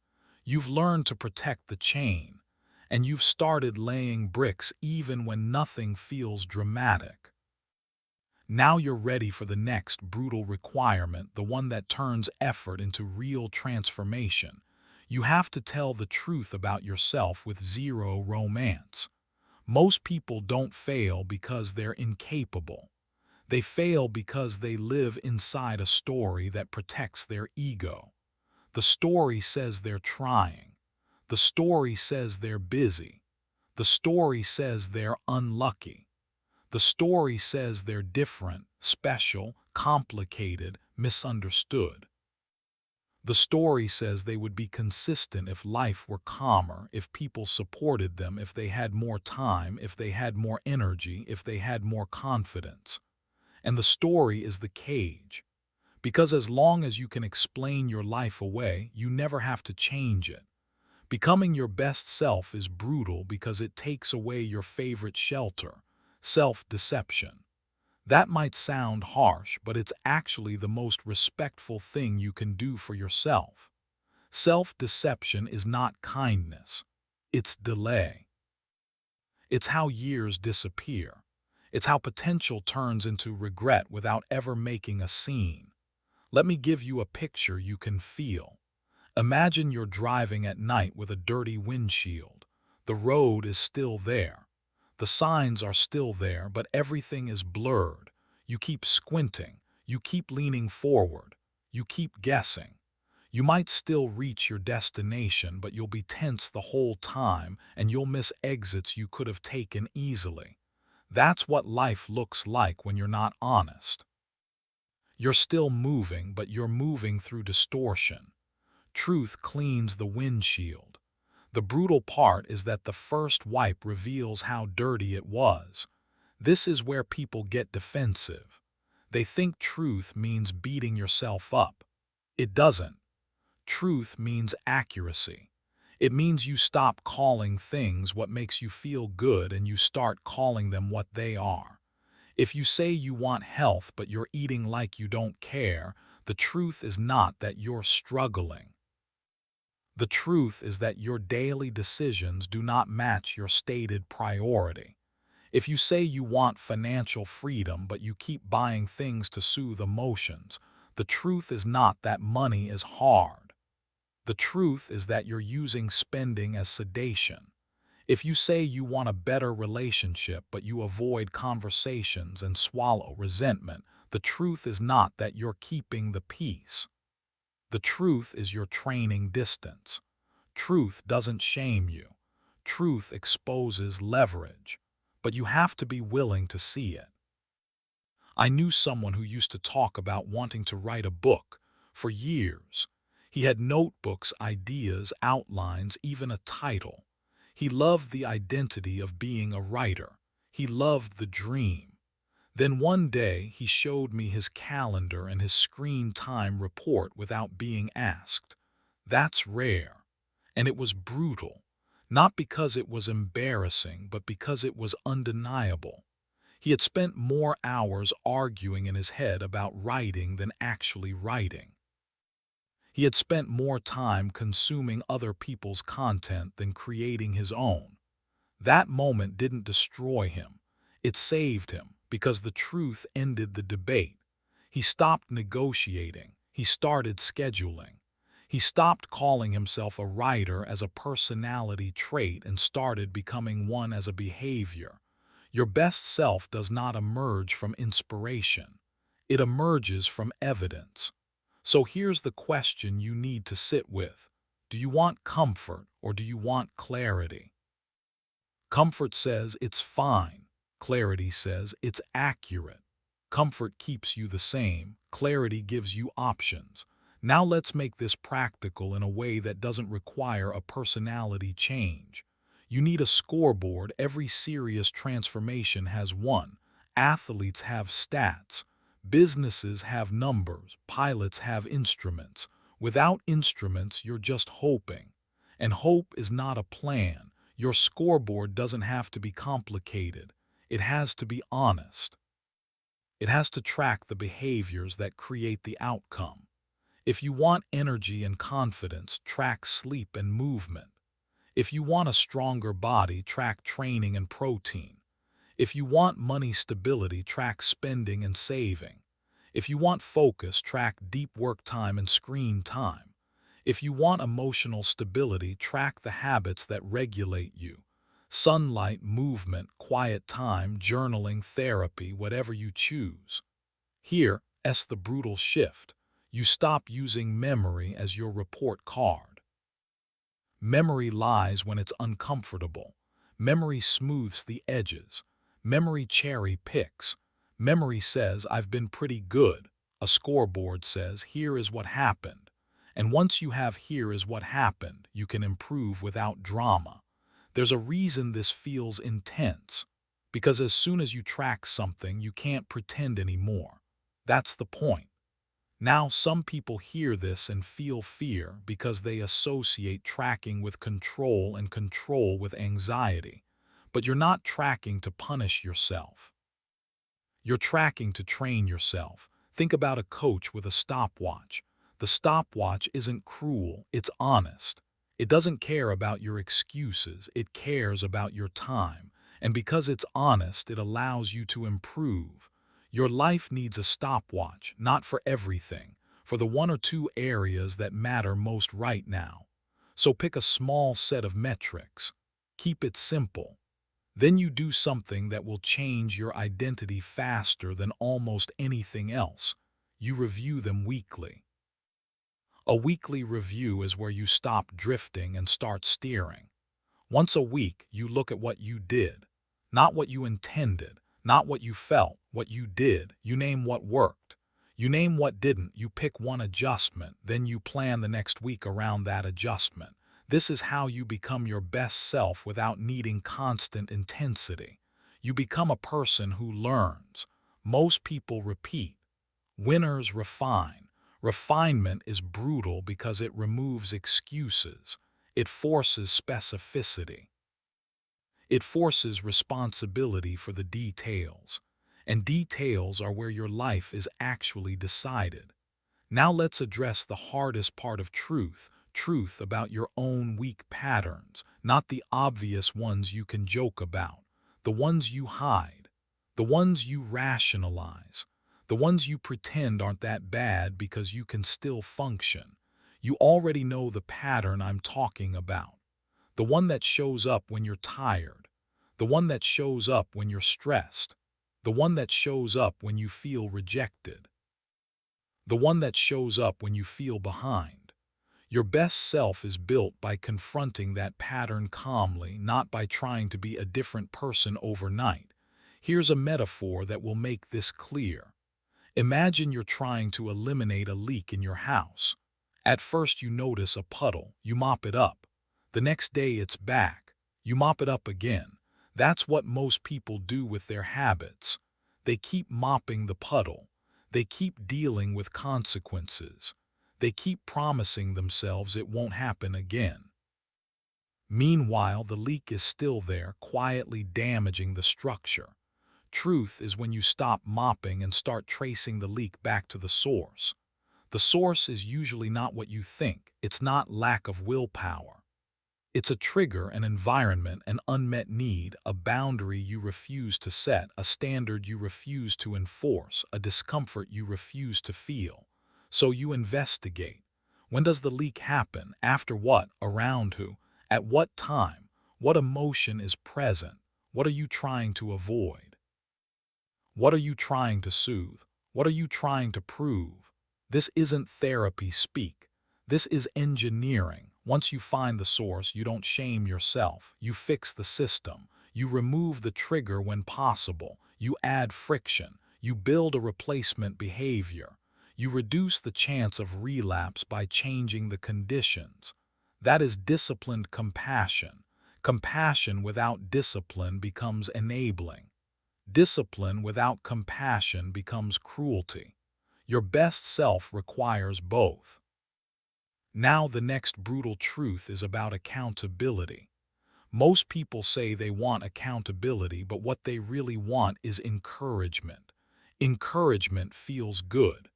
You've learned to protect the chain, and you've started laying bricks even when nothing feels dramatic. Now you're ready for the next brutal requirement, the one that turns effort into real transformation. You have to tell the truth about yourself with zero romance. Most people don't fail because they're incapable. They fail because they live inside a story that protects their ego. The story says they're trying. The story says they're busy. The story says they're unlucky. The story says they're different, special, complicated, misunderstood. The story says they would be consistent if life were calmer, if people supported them, if they had more time, if they had more energy, if they had more confidence. And the story is the cage. Because as long as you can explain your life away, you never have to change it. Becoming your best self is brutal because it takes away your favorite shelter, self-deception. That might sound harsh, but it's actually the most respectful thing you can do for yourself. Self-deception is not kindness. It's delay. It's how years disappear. It's how potential turns into regret without ever making a scene. Let me give you a picture you can feel. Imagine you're driving at night with a dirty windshield. The road is still there. The signs are still there, but everything is blurred. You keep squinting. You keep leaning forward. You keep guessing. You might still reach your destination, but you'll be tense the whole time, and you'll miss exits you could have taken easily. That's what life looks like when you're not honest. You're still moving, but you're moving through distortion. Truth cleans the windshield. The brutal part is that the first wipe reveals how dirty it was. This is where people get defensive. They think truth means beating yourself up. It doesn't. Truth means accuracy. It means you stop calling things what makes you feel good and you start calling them what they are. If you say you want health but you're eating like you don't care, the truth is not that you're struggling. The truth is that your daily decisions do not match your stated priority. If you say you want financial freedom but you keep buying things to soothe emotions, the truth is not that money is hard. The truth is that you're using spending as sedation. If you say you want a better relationship but you avoid conversations and swallow resentment, the truth is not that you're keeping the peace. The truth is you're training distance. Truth doesn't shame you. Truth exposes leverage. But you have to be willing to see it. I knew someone who used to talk about wanting to write a book for years. He had notebooks, ideas, outlines, even a title. He loved the identity of being a writer. He loved the dream. Then one day he showed me his calendar and his screen time report without being asked. That's rare. And it was brutal. Not because it was embarrassing, but because it was undeniable. He had spent more hours arguing in his head about writing than actually writing. He had spent more time consuming other people's content than creating his own. That moment didn't destroy him. It saved him because the truth ended the debate. He stopped negotiating. He started scheduling. He stopped calling himself a writer as a personality trait and started becoming one as a behavior. Your best self does not emerge from inspiration. It emerges from evidence. So here's the question you need to sit with. Do you want comfort or do you want clarity? Comfort says it's fine. Clarity says it's accurate. Comfort keeps you the same. Clarity gives you options. Now let's make this practical in a way that doesn't require a personality change. You need a scoreboard. Every serious transformation has one. Athletes have stats. Businesses have numbers. Pilots have instruments. Without instruments, you're just hoping. And hope is not a plan. Your scoreboard doesn't have to be complicated. It has to be honest. It has to track the behaviors that create the outcome. If you want energy and confidence, track sleep and movement. If you want a stronger body, track training and protein. If you want money stability, track spending and saving. If you want focus, track deep work time and screen time. If you want emotional stability, track the habits that regulate you. Sunlight, movement, quiet time, journaling, therapy, whatever you choose. Here, the brutal shift. You stop using memory as your report card. Memory lies when it's uncomfortable. Memory smooths the edges. Memory cherry picks. Memory says, I've been pretty good. A scoreboard says, here is what happened. And once you have here is what happened, you can improve without drama. There's a reason this feels intense. Because as soon as you track something, you can't pretend anymore. That's the point. Now some people hear this and feel fear because they associate tracking with control and control with anxiety. But you're not tracking to punish yourself. You're tracking to train yourself. Think about a coach with a stopwatch. The stopwatch isn't cruel, it's honest. It doesn't care about your excuses, it cares about your time. And because it's honest, it allows you to improve. Your life needs a stopwatch, not for everything, for the one or two areas that matter most right now. So pick a small set of metrics. Keep it simple. Then you do something that will change your identity faster than almost anything else. You review them weekly. A weekly review is where you stop drifting and start steering. Once a week, you look at what you did. Not what you intended, not what you felt, what you did. You name what worked. You name what didn't. You pick one adjustment, then you plan the next week around that adjustment. This is how you become your best self without needing constant intensity. You become a person who learns. Most people repeat. Winners refine. Refinement is brutal because it removes excuses. It forces specificity. It forces responsibility for the details. And details are where your life is actually decided. Now let's address the hardest part of truth. Truth about your own weak patterns, not the obvious ones you can joke about, the ones you hide, the ones you rationalize, the ones you pretend aren't that bad because you can still function. You already know the pattern I'm talking about. The one that shows up when you're tired, the one that shows up when you're stressed, the one that shows up when you feel rejected, the one that shows up when you feel behind. Your best self is built by confronting that pattern calmly, not by trying to be a different person overnight. Here's a metaphor that will make this clear. Imagine you're trying to eliminate a leak in your house. At first you notice a puddle, you mop it up. The next day it's back. You mop it up again. That's what most people do with their habits. They keep mopping the puddle. They keep dealing with consequences. They keep promising themselves it won't happen again. Meanwhile, the leak is still there, quietly damaging the structure. Truth is when you stop mopping and start tracing the leak back to the source. The source is usually not what you think. It's not lack of willpower. It's a trigger, an environment, an unmet need, a boundary you refuse to set, a standard you refuse to enforce, a discomfort you refuse to feel. So you investigate. When does the leak happen? After what? Around who? At what time? What emotion is present? What are you trying to avoid? What are you trying to soothe? What are you trying to prove? This isn't therapy speak. This is engineering. Once you find the source, you don't shame yourself. You fix the system. You remove the trigger when possible. You add friction. You build a replacement behavior. You reduce the chance of relapse by changing the conditions. That is disciplined compassion. Compassion without discipline becomes enabling. Discipline without compassion becomes cruelty. Your best self requires both. Now the next brutal truth is about accountability. Most people say they want accountability, but what they really want is encouragement. Encouragement feels good.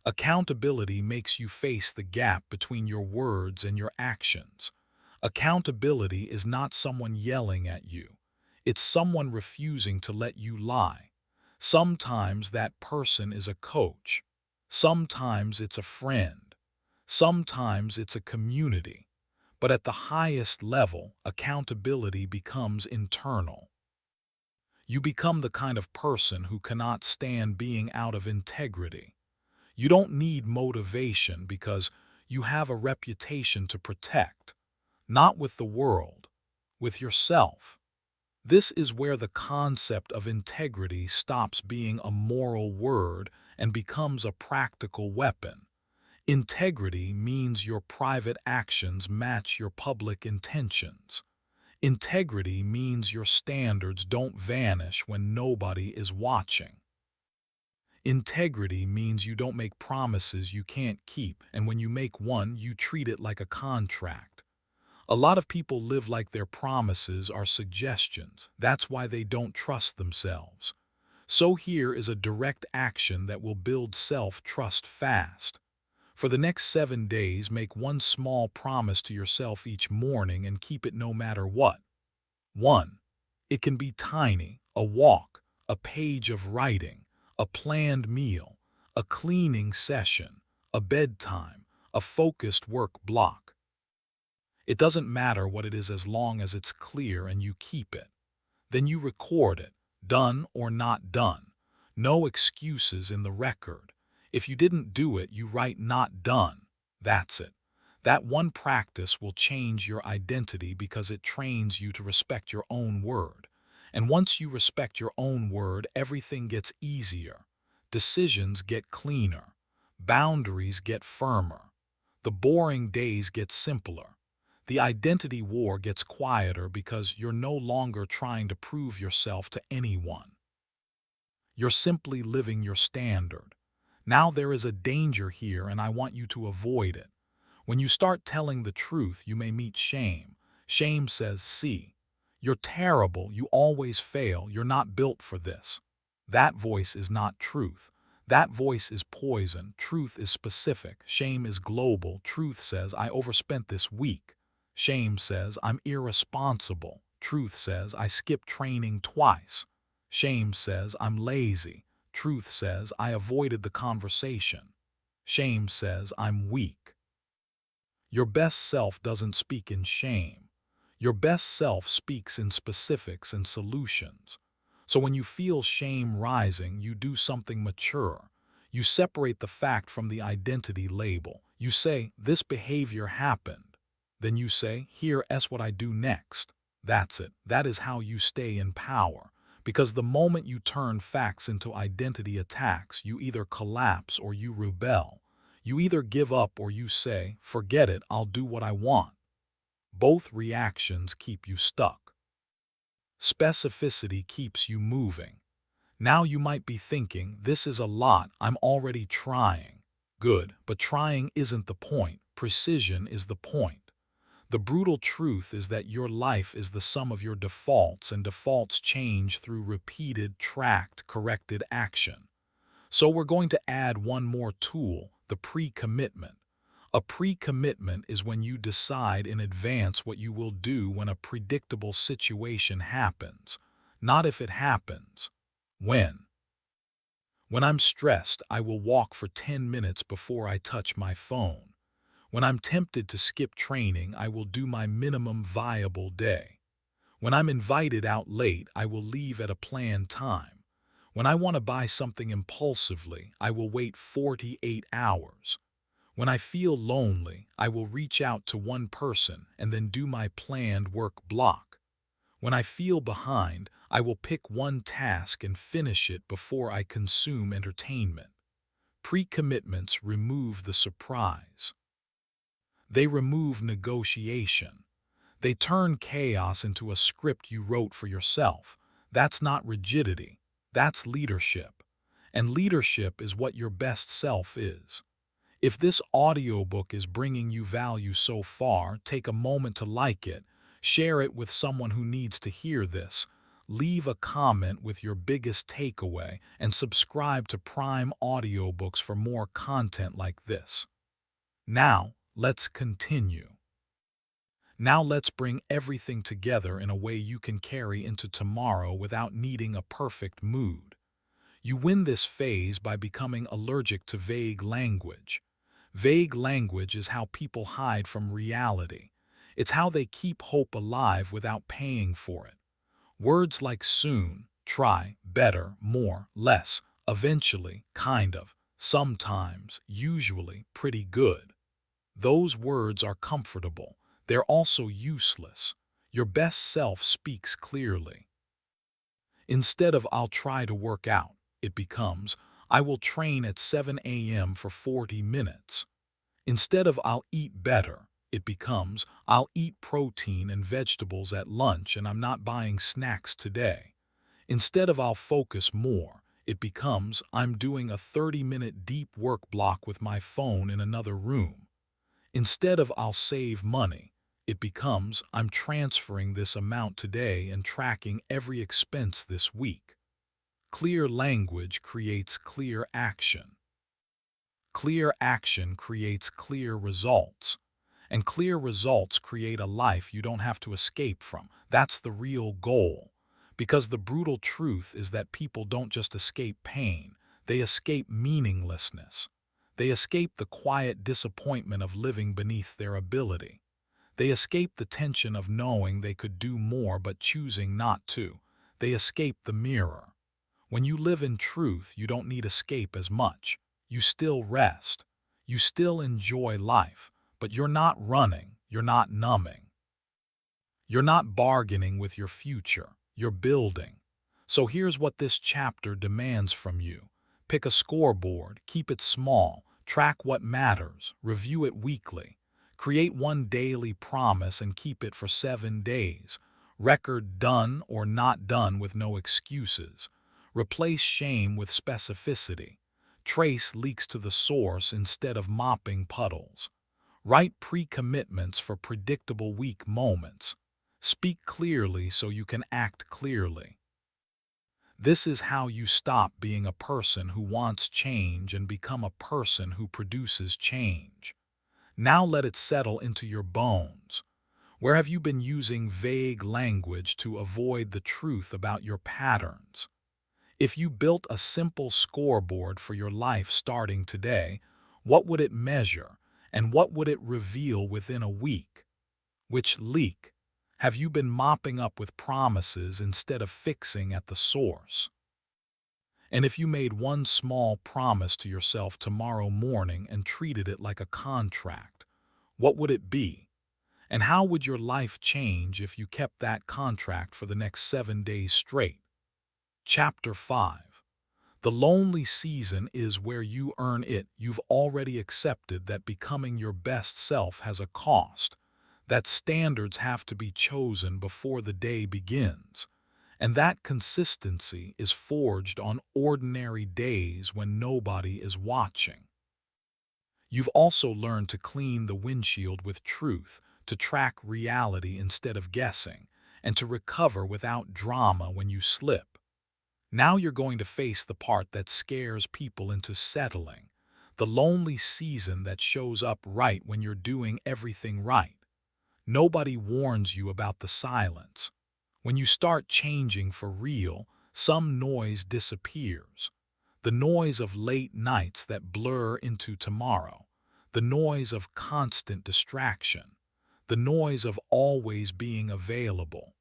Accountability makes you face the gap between your words and your actions. Accountability is not someone yelling at you. It's someone refusing to let you lie. Sometimes that person is a coach. Sometimes it's a friend. Sometimes it's a community. But at the highest level, accountability becomes internal. You become the kind of person who cannot stand being out of integrity. You don't need motivation because you have a reputation to protect. Not with the world, with yourself. This is where the concept of integrity stops being a moral word and becomes a practical weapon. Integrity means your private actions match your public intentions. Integrity means your standards don't vanish when nobody is watching. Integrity means you don't make promises you can't keep, and when you make one, you treat it like a contract. A lot of people live like their promises are suggestions. That's why they don't trust themselves. So here is a direct action that will build self-trust fast. For the next 7 days, make one small promise to yourself each morning and keep it no matter what. 1. It can be tiny, a walk, a page of writing, a planned meal, a cleaning session, a bedtime, a focused work block. It doesn't matter what it is as long as it's clear and you keep it. Then you record it, done or not done. No excuses in the record. If you didn't do it, you write not done. That's it. That one practice will change your identity because it trains you to respect your own word. And once you respect your own word, everything gets easier. Decisions get cleaner. Boundaries get firmer. The boring days get simpler. The identity war gets quieter because you're no longer trying to prove yourself to anyone. You're simply living your standard. Now there is a danger here and I want you to avoid it. When you start telling the truth, you may meet shame. Shame says, see, you're terrible, you always fail, you're not built for this. That voice is not truth. That voice is poison. Truth is specific. Shame is global. Truth says, I overspent this week. Shame says, I'm irresponsible. Truth says, I skipped training twice. Shame says, I'm lazy. Truth says, I avoided the conversation. Shame says, I'm weak. Your best self doesn't speak in shame. Your best self speaks in specifics and solutions. So when you feel shame rising, you do something mature. You separate the fact from the identity label. You say, this behavior happened. Then you say, here's what I do next. That's it. That is how you stay in power. Because the moment you turn facts into identity attacks, you either collapse or you rebel. You either give up or you say, forget it, I'll do what I want. Both reactions keep you stuck. Specificity keeps you moving. Now you might be thinking, this is a lot, I'm already trying. Good, but trying isn't the point. Precision is the point. The brutal truth is that your life is the sum of your defaults, and defaults change through repeated, tracked, corrected action. So we're going to add one more tool, the pre-commitment. A pre-commitment is when you decide in advance what you will do when a predictable situation happens, not if it happens. When? When I'm stressed, I will walk for 10 minutes before I touch my phone. When I'm tempted to skip training, I will do my minimum viable day. When I'm invited out late, I will leave at a planned time. When I want to buy something impulsively, I will wait 48 hours. When I feel lonely, I will reach out to one person and then do my planned work block. When I feel behind, I will pick one task and finish it before I consume entertainment. Pre-commitments remove the surprise. They remove negotiation. They turn chaos into a script you wrote for yourself. That's not rigidity. That's leadership. And leadership is what your best self is. If this audiobook is bringing you value so far, take a moment to like it, share it with someone who needs to hear this, leave a comment with your biggest takeaway, and subscribe to Prime Audiobooks for more content like this. Now, let's continue. Now let's bring everything together in a way you can carry into tomorrow without needing a perfect mood. You win this phase by becoming allergic to vague language. Vague language is how people hide from reality. It's how they keep hope alive without paying for it. Words like soon, try, better, more, less, eventually, kind of, sometimes, usually, pretty good. Those words are comfortable. They're also useless. Your best self speaks clearly. Instead of I'll try to work out, it becomes I will train at 7 a.m. for 40 minutes. Instead of I'll eat better, it becomes I'll eat protein and vegetables at lunch and I'm not buying snacks today. Instead of I'll focus more, it becomes I'm doing a 30-minute deep work block with my phone in another room. Instead of I'll save money, it becomes I'm transferring this amount today and tracking every expense this week. Clear language creates clear action. Clear action creates clear results. And clear results create a life you don't have to escape from. That's the real goal. Because the brutal truth is that people don't just escape pain, they escape meaninglessness. They escape the quiet disappointment of living beneath their ability. They escape the tension of knowing they could do more but choosing not to. They escape the mirror. When you live in truth, you don't need escape as much. You still rest. You still enjoy life. But you're not running. You're not numbing. You're not bargaining with your future. You're building. So here's what this chapter demands from you. Pick a scoreboard. Keep it small. Track what matters. Review it weekly. Create one daily promise and keep it for 7 days. Record done or not done with no excuses. Replace shame with specificity. Trace leaks to the source instead of mopping puddles. Write pre-commitments for predictable weak moments. Speak clearly so you can act clearly. This is how you stop being a person who wants change and become a person who produces change. Now let it settle into your bones. Where have you been using vague language to avoid the truth about your patterns? If you built a simple scoreboard for your life starting today, what would it measure and what would it reveal within a week? Which leak have you been mopping up with promises instead of fixing at the source? And if you made one small promise to yourself tomorrow morning and treated it like a contract, what would it be? And how would your life change if you kept that contract for the next 7 days straight? Chapter 5. The lonely season is where you earn it. You've already accepted that becoming your best self has a cost, that standards have to be chosen before the day begins, and that consistency is forged on ordinary days when nobody is watching. You've also learned to clean the windshield with truth, to track reality instead of guessing, and to recover without drama when you slip. Now you're going to face the part that scares people into settling, The lonely season that shows up right when you're doing everything right. Nobody warns you about the silence. When you start changing for real, some noise disappears. The noise of late nights that blur into tomorrow. The noise of constant distraction. The noise of always being available.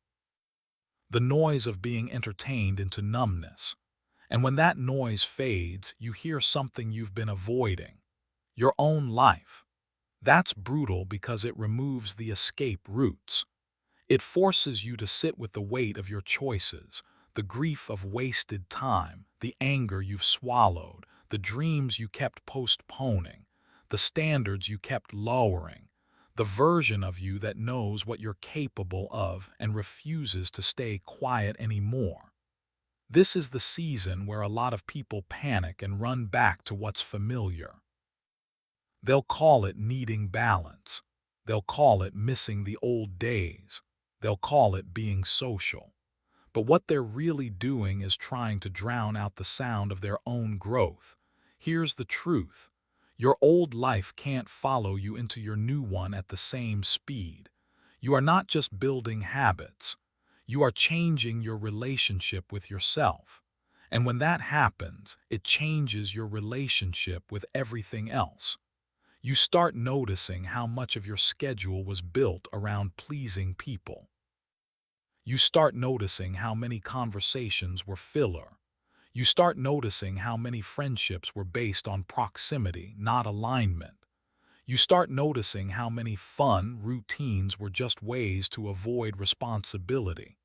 The noise of being entertained into numbness. And when that noise fades, you hear something you've been avoiding. Your own life. That's brutal because it removes the escape routes. It forces you to sit with the weight of your choices, the grief of wasted time, the anger you've swallowed, the dreams you kept postponing, the standards you kept lowering, the version of you that knows what you're capable of and refuses to stay quiet anymore. This is the season where a lot of people panic and run back to what's familiar. They'll call it needing balance. They'll call it missing the old days. They'll call it being social. But what they're really doing is trying to drown out the sound of their own growth. Here's the truth. Your old life can't follow you into your new one at the same speed. You are not just building habits. You are changing your relationship with yourself. And when that happens, it changes your relationship with everything else. You start noticing how much of your schedule was built around pleasing people. You start noticing how many conversations were filler. You start noticing how many friendships were based on proximity, not alignment. You start noticing how many fun routines were just ways to avoid responsibility.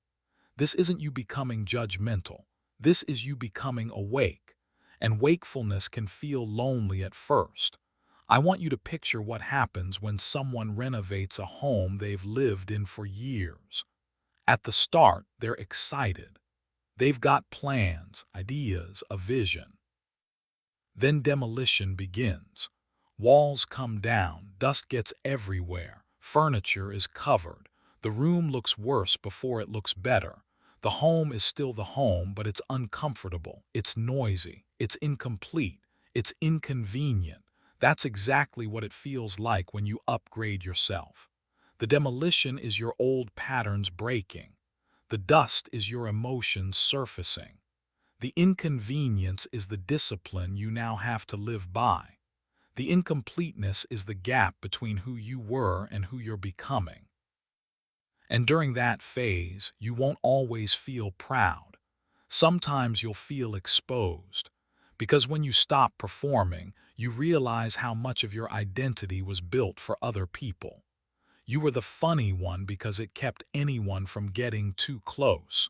This isn't you becoming judgmental. This is you becoming awake. And wakefulness can feel lonely at first. I want you to picture what happens when someone renovates a home they've lived in for years. At the start, they're excited. They've got plans, ideas, a vision. Then demolition begins. Walls come down, dust gets everywhere, furniture is covered. The room looks worse before it looks better. The home is still the home, but it's uncomfortable, it's noisy, it's incomplete, it's inconvenient. That's exactly what it feels like when you upgrade yourself. The demolition is your old patterns breaking. The dust is your emotions surfacing. The inconvenience is the discipline you now have to live by. The incompleteness is the gap between who you were and who you're becoming. And during that phase, you won't always feel proud. Sometimes you'll feel exposed. Because when you stop performing, you realize how much of your identity was built for other people. You were the funny one because it kept anyone from getting too close.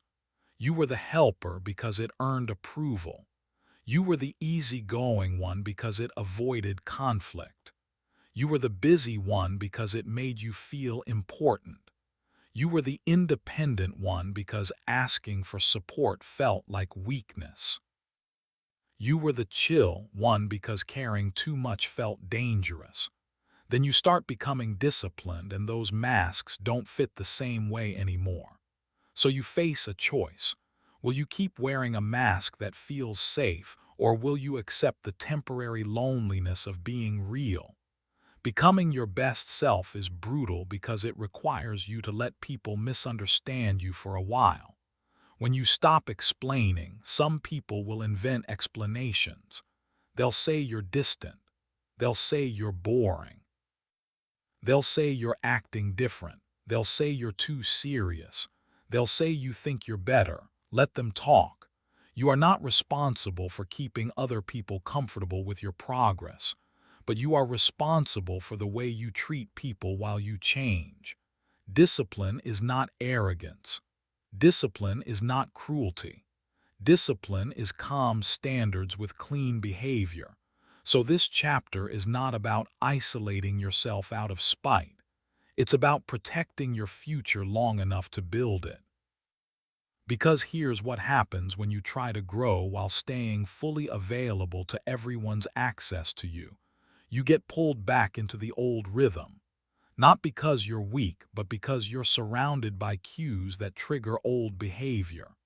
You were the helper because it earned approval. You were the easygoing one because it avoided conflict. You were the busy one because it made you feel important. You were the independent one because asking for support felt like weakness. You were the chill one because caring too much felt dangerous. Then you start becoming disciplined and those masks don't fit the same way anymore. So you face a choice. Will you keep wearing a mask that feels safe, or will you accept the temporary loneliness of being real? Becoming your best self is brutal because it requires you to let people misunderstand you for a while. When you stop explaining, some people will invent explanations. They'll say you're distant. They'll say you're boring. They'll say you're acting different. They'll say you're too serious. They'll say you think you're better. Let them talk. You are not responsible for keeping other people comfortable with your progress, but you are responsible for the way you treat people while you change. Discipline is not arrogance. Discipline is not cruelty. Discipline is calm standards with clean behavior. So this chapter is not about isolating yourself out of spite. It's about protecting your future long enough to build it. Because here's what happens when you try to grow while staying fully available to everyone's access to you. You get pulled back into the old rhythm. Not because you're weak, but because you're surrounded by cues that trigger old behavior.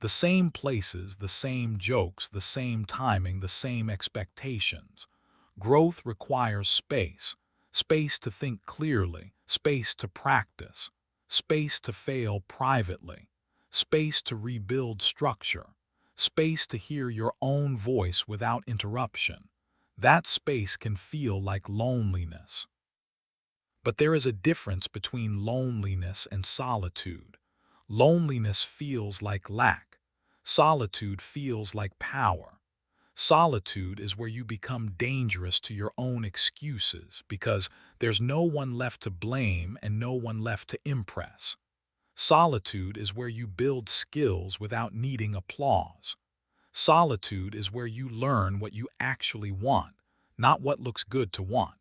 The same places, the same jokes, the same timing, the same expectations. Growth requires space. Space to think clearly, space to practice, space to fail privately, space to rebuild structure, space to hear your own voice without interruption. That space can feel like loneliness. But there is a difference between loneliness and solitude. Loneliness feels like lack. Solitude feels like power. Solitude is where you become dangerous to your own excuses because there's no one left to blame and no one left to impress. Solitude is where you build skills without needing applause. Solitude is where you learn what you actually want, not what looks good to want.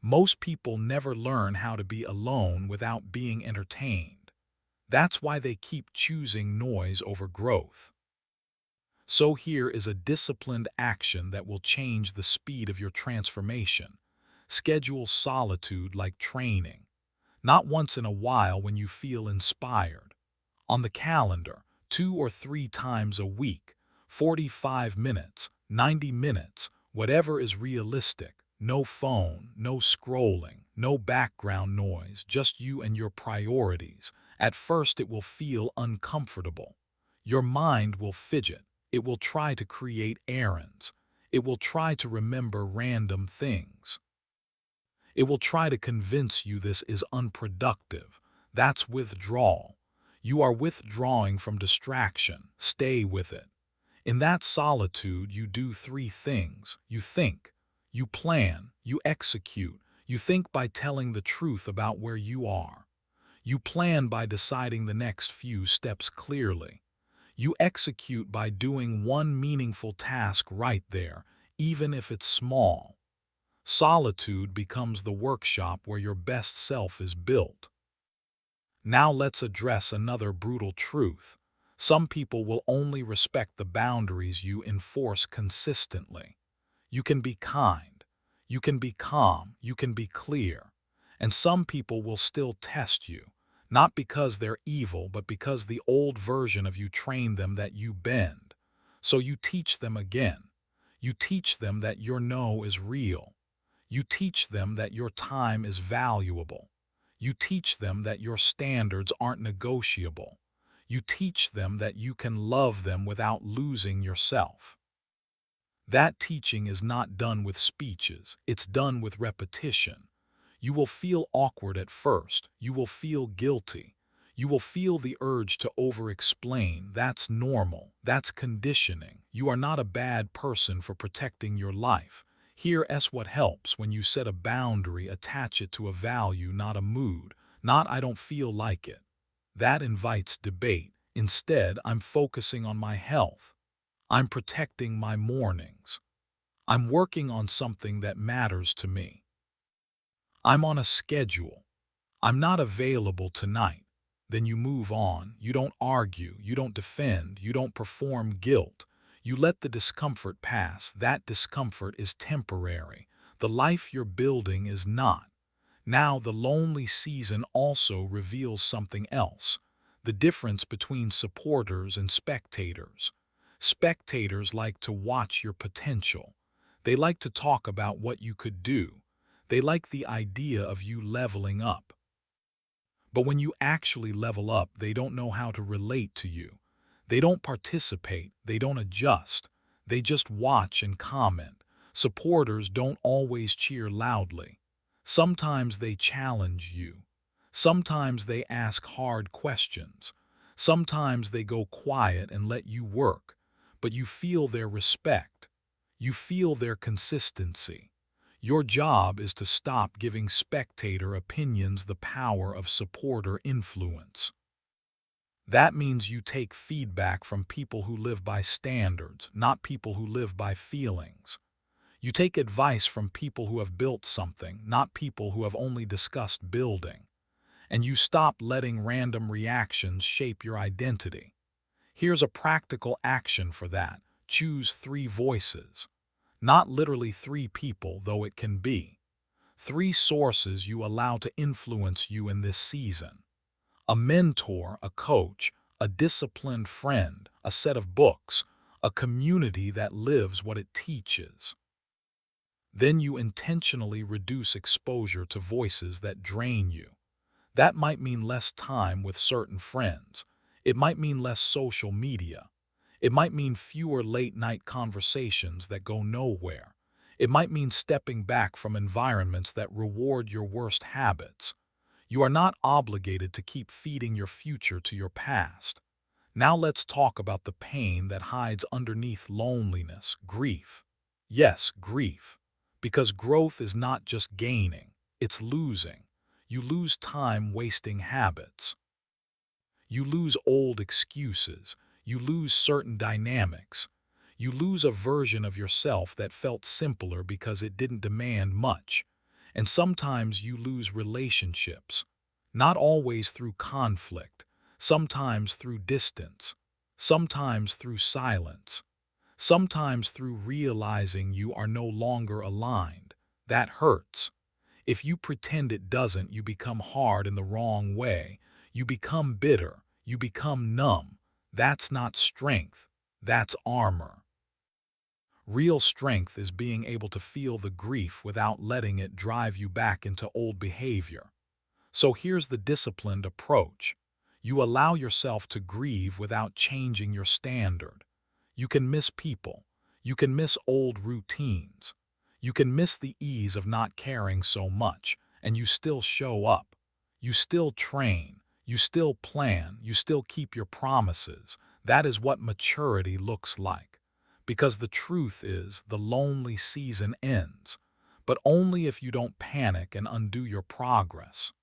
Most people never learn how to be alone without being entertained. That's why they keep choosing noise over growth. So here is a disciplined action that will change the speed of your transformation. Schedule solitude like training, not once in a while when you feel inspired. On the calendar, 2 or 3 times a week, 45 minutes, 90 minutes, whatever is realistic. No phone, no scrolling, no background noise, just you and your priorities. At first it will feel uncomfortable. Your mind will fidget. It will try to create errands. It will try to remember random things. It will try to convince you this is unproductive. That's withdrawal. You are withdrawing from distraction. Stay with it. In that solitude, you do 3 things. You think, you plan, you execute. You think by telling the truth about where you are. You plan by deciding the next few steps clearly. You execute by doing one meaningful task right there, even if it's small. Solitude becomes the workshop where your best self is built. Now let's address another brutal truth. Some people will only respect the boundaries you enforce consistently. You can be kind, you can be calm, you can be clear. And some people will still test you, not because they're evil, but because the old version of you trained them that you bend. So you teach them again. You teach them that your no is real. You teach them that your time is valuable. You teach them that your standards aren't negotiable. You teach them that you can love them without losing yourself. That teaching is not done with speeches, it's done with repetition. You will feel awkward at first, you will feel guilty, you will feel the urge to over-explain. That's normal, that's conditioning. You are not a bad person for protecting your life. Here's what helps: when you set a boundary, attach it to a value, not a mood, not "I don't feel like it." That invites debate. Instead, "I'm focusing on my health. I'm protecting my mornings. I'm working on something that matters to me. I'm on a schedule. I'm not available tonight." Then you move on. You don't argue. You don't defend. You don't perform guilt. You let the discomfort pass. That discomfort is temporary. The life you're building is not. Now, the lonely season also reveals something else: the difference between supporters and spectators. Spectators like to watch your potential. They like to talk about what you could do. They like the idea of you leveling up. But when you actually level up, they don't know how to relate to you. They don't participate. They don't adjust. They just watch and comment. Supporters don't always cheer loudly. Sometimes they challenge you. Sometimes they ask hard questions. Sometimes they go quiet and let you work. But you feel their respect. You feel their consistency. Your job is to stop giving spectator opinions the power of supporter influence. That means you take feedback from people who live by standards, not people who live by feelings. You take advice from people who have built something, not people who have only discussed building. And you stop letting random reactions shape your identity. Here's a practical action for that. Choose 3 voices. Not literally 3 people, though it can be. 3 sources you allow to influence you in this season: a mentor, a coach, a disciplined friend, a set of books, a community that lives what it teaches. Then you intentionally reduce exposure to voices that drain you. That might mean less time with certain friends. It might mean less social media. It might mean fewer late-night conversations that go nowhere. It might mean stepping back from environments that reward your worst habits. You are not obligated to keep feeding your future to your past. Now let's talk about the pain that hides underneath loneliness, grief. Yes, grief. Because growth is not just gaining, it's losing. You lose time wasting habits. You lose old excuses. You lose certain dynamics. You lose a version of yourself that felt simpler because it didn't demand much. And sometimes you lose relationships. Not always through conflict, sometimes through distance, sometimes through silence, sometimes through realizing you are no longer aligned. That hurts. If you pretend it doesn't, you become hard in the wrong way. You become bitter. You become numb. That's not strength. That's armor. Real strength is being able to feel the grief without letting it drive you back into old behavior. So here's the disciplined approach. You allow yourself to grieve without changing your standard. You can miss people. You can miss old routines. You can miss the ease of not caring so much, and you still show up. You still train. You still plan. You still keep your promises. That is what maturity looks like. Because the truth is, the lonely season ends, but only if you don't panic and undo your progress.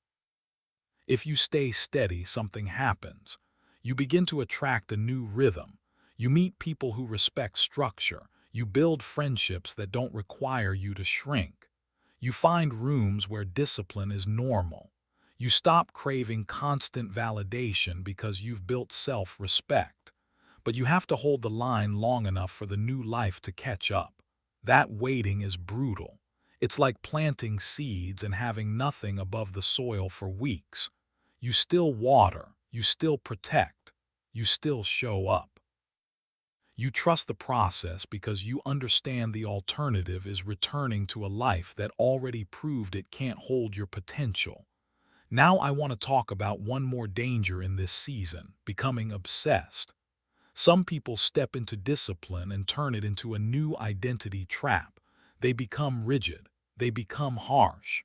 If you stay steady, something happens. You begin to attract a new rhythm. You meet people who respect structure. You build friendships that don't require you to shrink. You find rooms where discipline is normal. You stop craving constant validation because you've built self-respect. But you have to hold the line long enough for the new life to catch up. That waiting is brutal. It's like planting seeds and having nothing above the soil for weeks. You still water, you still protect, you still show up. You trust the process because you understand the alternative is returning to a life that already proved it can't hold your potential. Now I want to talk about one more danger in this season, becoming obsessed. Some people step into discipline and turn it into a new identity trap. They become rigid. They become harsh.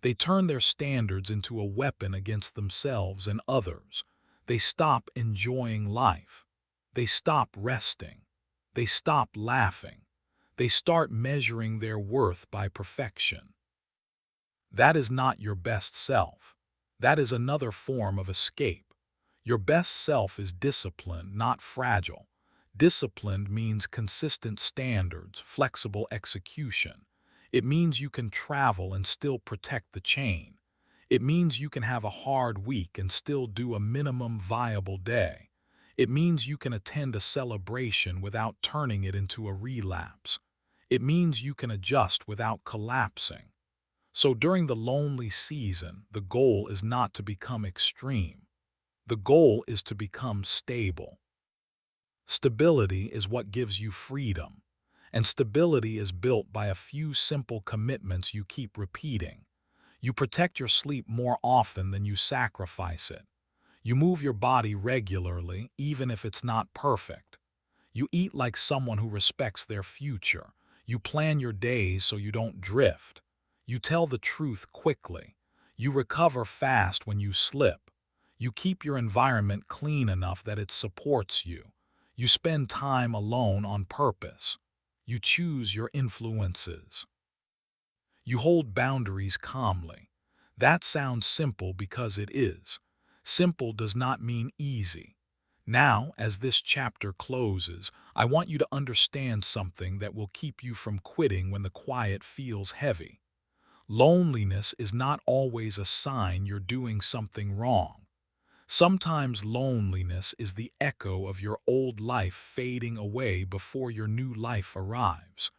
They turn their standards into a weapon against themselves and others. They stop enjoying life. They stop resting. They stop laughing. They start measuring their worth by perfection. That is not your best self. That is another form of escape. Your best self is disciplined, not fragile. Disciplined means consistent standards, flexible execution. It means you can travel and still protect the chain. It means you can have a hard week and still do a minimum viable day. It means you can attend a celebration without turning it into a relapse. It means you can adjust without collapsing. So during the lonely season, the goal is not to become extreme. The goal is to become stable. Stability is what gives you freedom, and stability is built by a few simple commitments you keep repeating. You protect your sleep more often than you sacrifice it. You move your body regularly, even if it's not perfect. You eat like someone who respects their future. You plan your days so you don't drift. You tell the truth quickly. You recover fast when you slip. You keep your environment clean enough that it supports you. You spend time alone on purpose. You choose your influences. You hold boundaries calmly. That sounds simple because it is. Simple does not mean easy. Now, as this chapter closes, I want you to understand something that will keep you from quitting when the quiet feels heavy. Loneliness is not always a sign you're doing something wrong. Sometimes loneliness is the echo of your old life fading away before your new life arrives.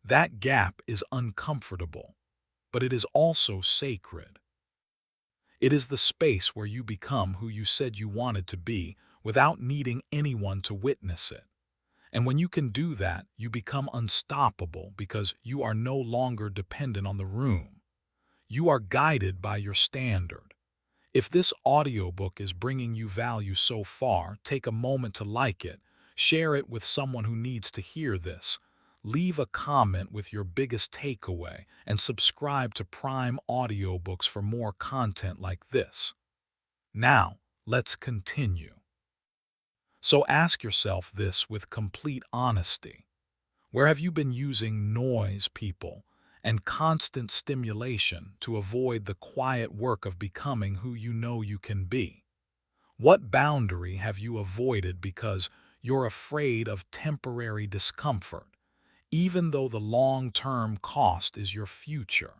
That gap is uncomfortable, but it is also sacred. It is the space where you become who you said you wanted to be without needing anyone to witness it. And when you can do that, you become unstoppable because you are no longer dependent on the room. You are guided by your standard. If this audiobook is bringing you value so far, take a moment to like it, share it with someone who needs to hear this, leave a comment with your biggest takeaway, and subscribe to Prime Audiobooks for more content like this. Now, let's continue. So ask yourself this with complete honesty. Where have you been using noise, people, and constant stimulation to avoid the quiet work of becoming who you know you can be? What boundary have you avoided because you're afraid of temporary discomfort, even though the long-term cost is your future?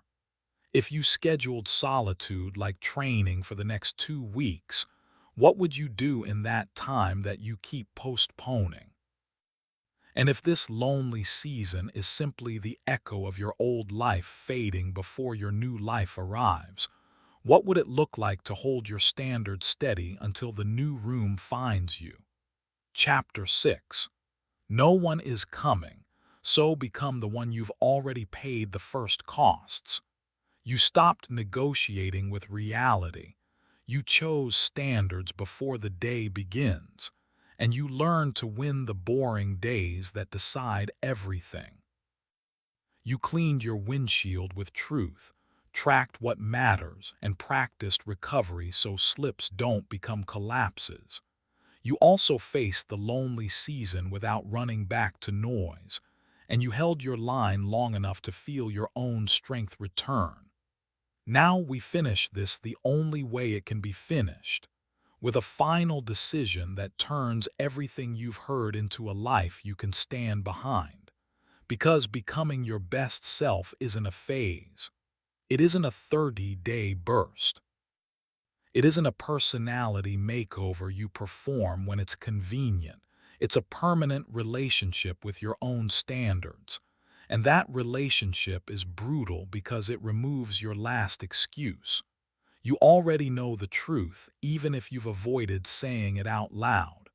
If you scheduled solitude like training for the next 2 weeks, what would you do in that time that you keep postponing? And if this lonely season is simply the echo of your old life fading before your new life arrives, what would it look like to hold your standard steady until the new room finds you? Chapter 6. No one is coming, so become the one you've already paid the first costs. You stopped negotiating with reality. You chose standards before the day begins, and you learned to win the boring days that decide everything. You cleaned your windshield with truth, tracked what matters, and practiced recovery so slips don't become collapses. You also faced the lonely season without running back to noise, and you held your line long enough to feel your own strength return. Now we finish this the only way it can be finished, with a final decision that turns everything you've heard into a life you can stand behind. Because becoming your best self isn't a phase. It isn't a 30-day burst. It isn't a personality makeover you perform when it's convenient. It's a permanent relationship with your own standards. And that relationship is brutal because it removes your last excuse. You already know the truth, even if you've avoided saying it out loud.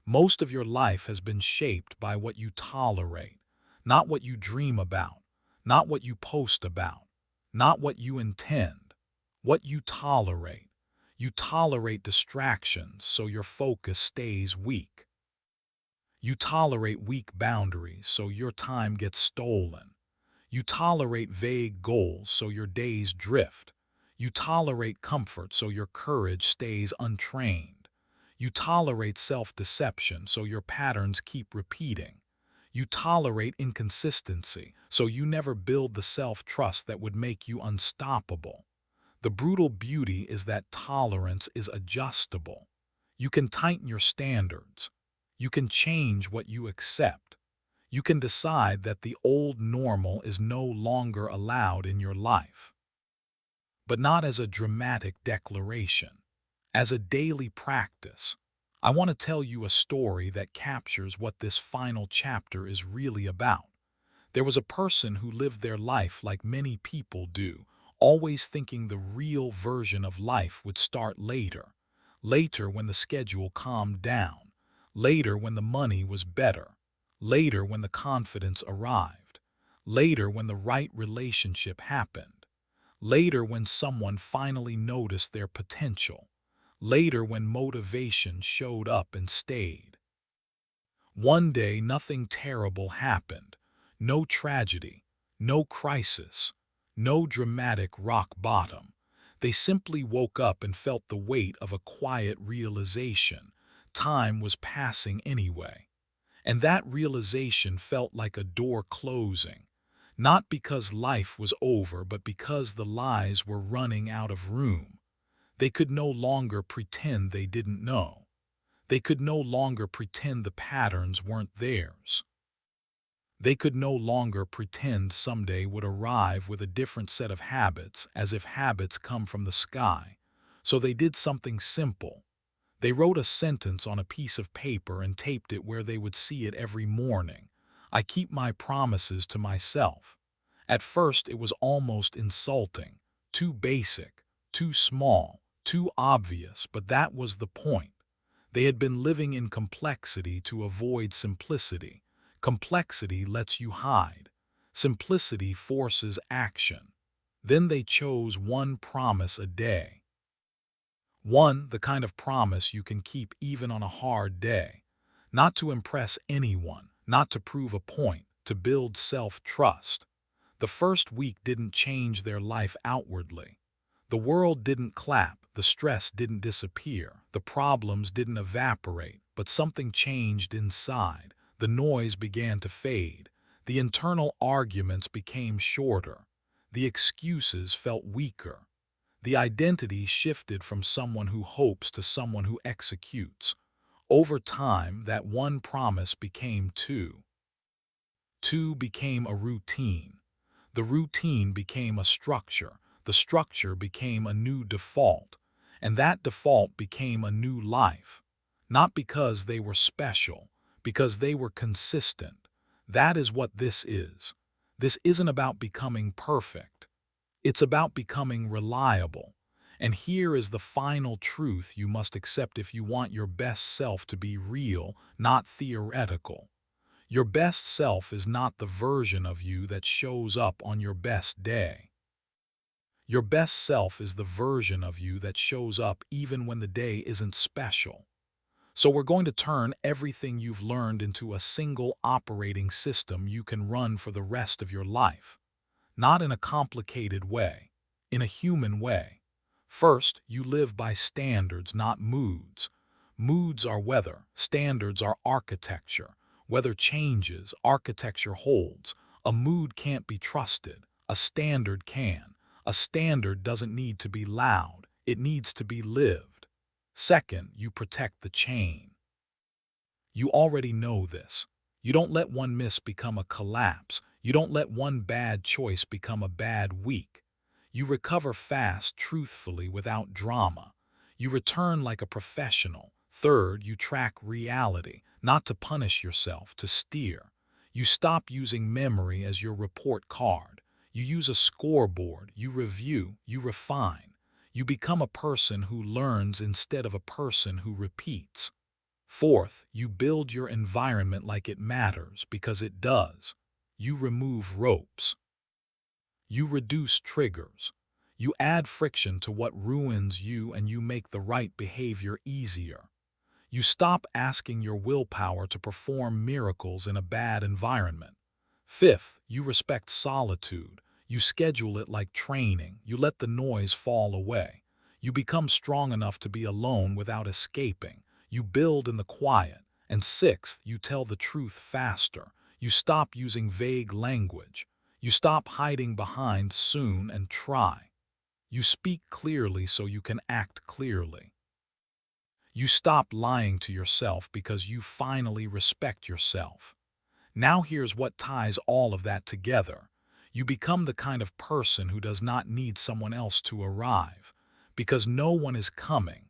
Most of your life has been shaped by what you tolerate, not what you dream about, not what you post about, not what you intend, what you tolerate. You tolerate distractions so your focus stays weak. You tolerate weak boundaries so your time gets stolen. You tolerate vague goals so your days drift. You tolerate comfort so your courage stays untrained. You tolerate self-deception so your patterns keep repeating. You tolerate inconsistency so you never build the self-trust that would make you unstoppable. The brutal beauty is that tolerance is adjustable. You can tighten your standards. You can change what you accept. You can decide that the old normal is no longer allowed in your life. But not as a dramatic declaration, as a daily practice. I want to tell you a story that captures what this final chapter is really about. There was a person who lived their life like many people do, always thinking the real version of life would start later. Later when the schedule calmed down. Later when the money was better. Later when the confidence arrived. Later when the right relationship happened. Later when someone finally noticed their potential. Later when motivation showed up and stayed. One day nothing terrible happened. No tragedy, no crisis, no dramatic rock bottom. They simply woke up and felt the weight of a quiet realization. Time was passing anyway. And that realization felt like a door closing. Not because life was over, but because the lies were running out of room. They could no longer pretend they didn't know. They could no longer pretend the patterns weren't theirs. They could no longer pretend someday would arrive with a different set of habits, as if habits come from the sky. So they did something simple. They wrote a sentence on a piece of paper and taped it where they would see it every morning. I keep my promises to myself. At first it was almost insulting. Too basic, too small, too obvious, but that was the point. They had been living in complexity to avoid simplicity. Complexity lets you hide. Simplicity forces action. Then they chose one promise a day. One, the kind of promise you can keep even on a hard day. Not to impress anyone, not to prove a point, to build self-trust. The first week didn't change their life outwardly. The world didn't clap, the stress didn't disappear, the problems didn't evaporate, but something changed inside. The noise began to fade. The internal arguments became shorter. The excuses felt weaker. The identity shifted from someone who hopes to someone who executes. Over time, that one promise became two. Two became a routine. The routine became a structure. The structure became a new default. And that default became a new life. Not because they were special, because they were consistent. That is what this is. This isn't about becoming perfect. It's about becoming reliable. And here is the final truth you must accept if you want your best self to be real, not theoretical. Your best self is not the version of you that shows up on your best day. Your best self is the version of you that shows up even when the day isn't special. So we're going to turn everything you've learned into a single operating system you can run for the rest of your life. Not in a complicated way, in a human way. First, you live by standards, not moods. Moods are weather, standards are architecture. Weather changes, architecture holds. A mood can't be trusted, a standard can. A standard doesn't need to be loud, it needs to be lived. Second, you protect the chain. You already know this. You don't let one miss become a collapse. You don't let one bad choice become a bad week. You recover fast, truthfully, without drama. You return like a professional. Third, you track reality, not to punish yourself, to steer. You stop using memory as your report card. You use a scoreboard. You review. You refine. You become a person who learns instead of a person who repeats. Fourth, you build your environment like it matters because it does. You remove ropes. You reduce triggers. You add friction to what ruins you and you make the right behavior easier. You stop asking your willpower to perform miracles in a bad environment. Fifth, you respect solitude. You schedule it like training. You let the noise fall away. You become strong enough to be alone without escaping. You build in the quiet. And sixth, you tell the truth faster. You stop using vague language. You stop hiding behind soon and try. You speak clearly so you can act clearly. You stop lying to yourself because you finally respect yourself. Now here's what ties all of that together. You become the kind of person who does not need someone else to arrive, because no one is coming.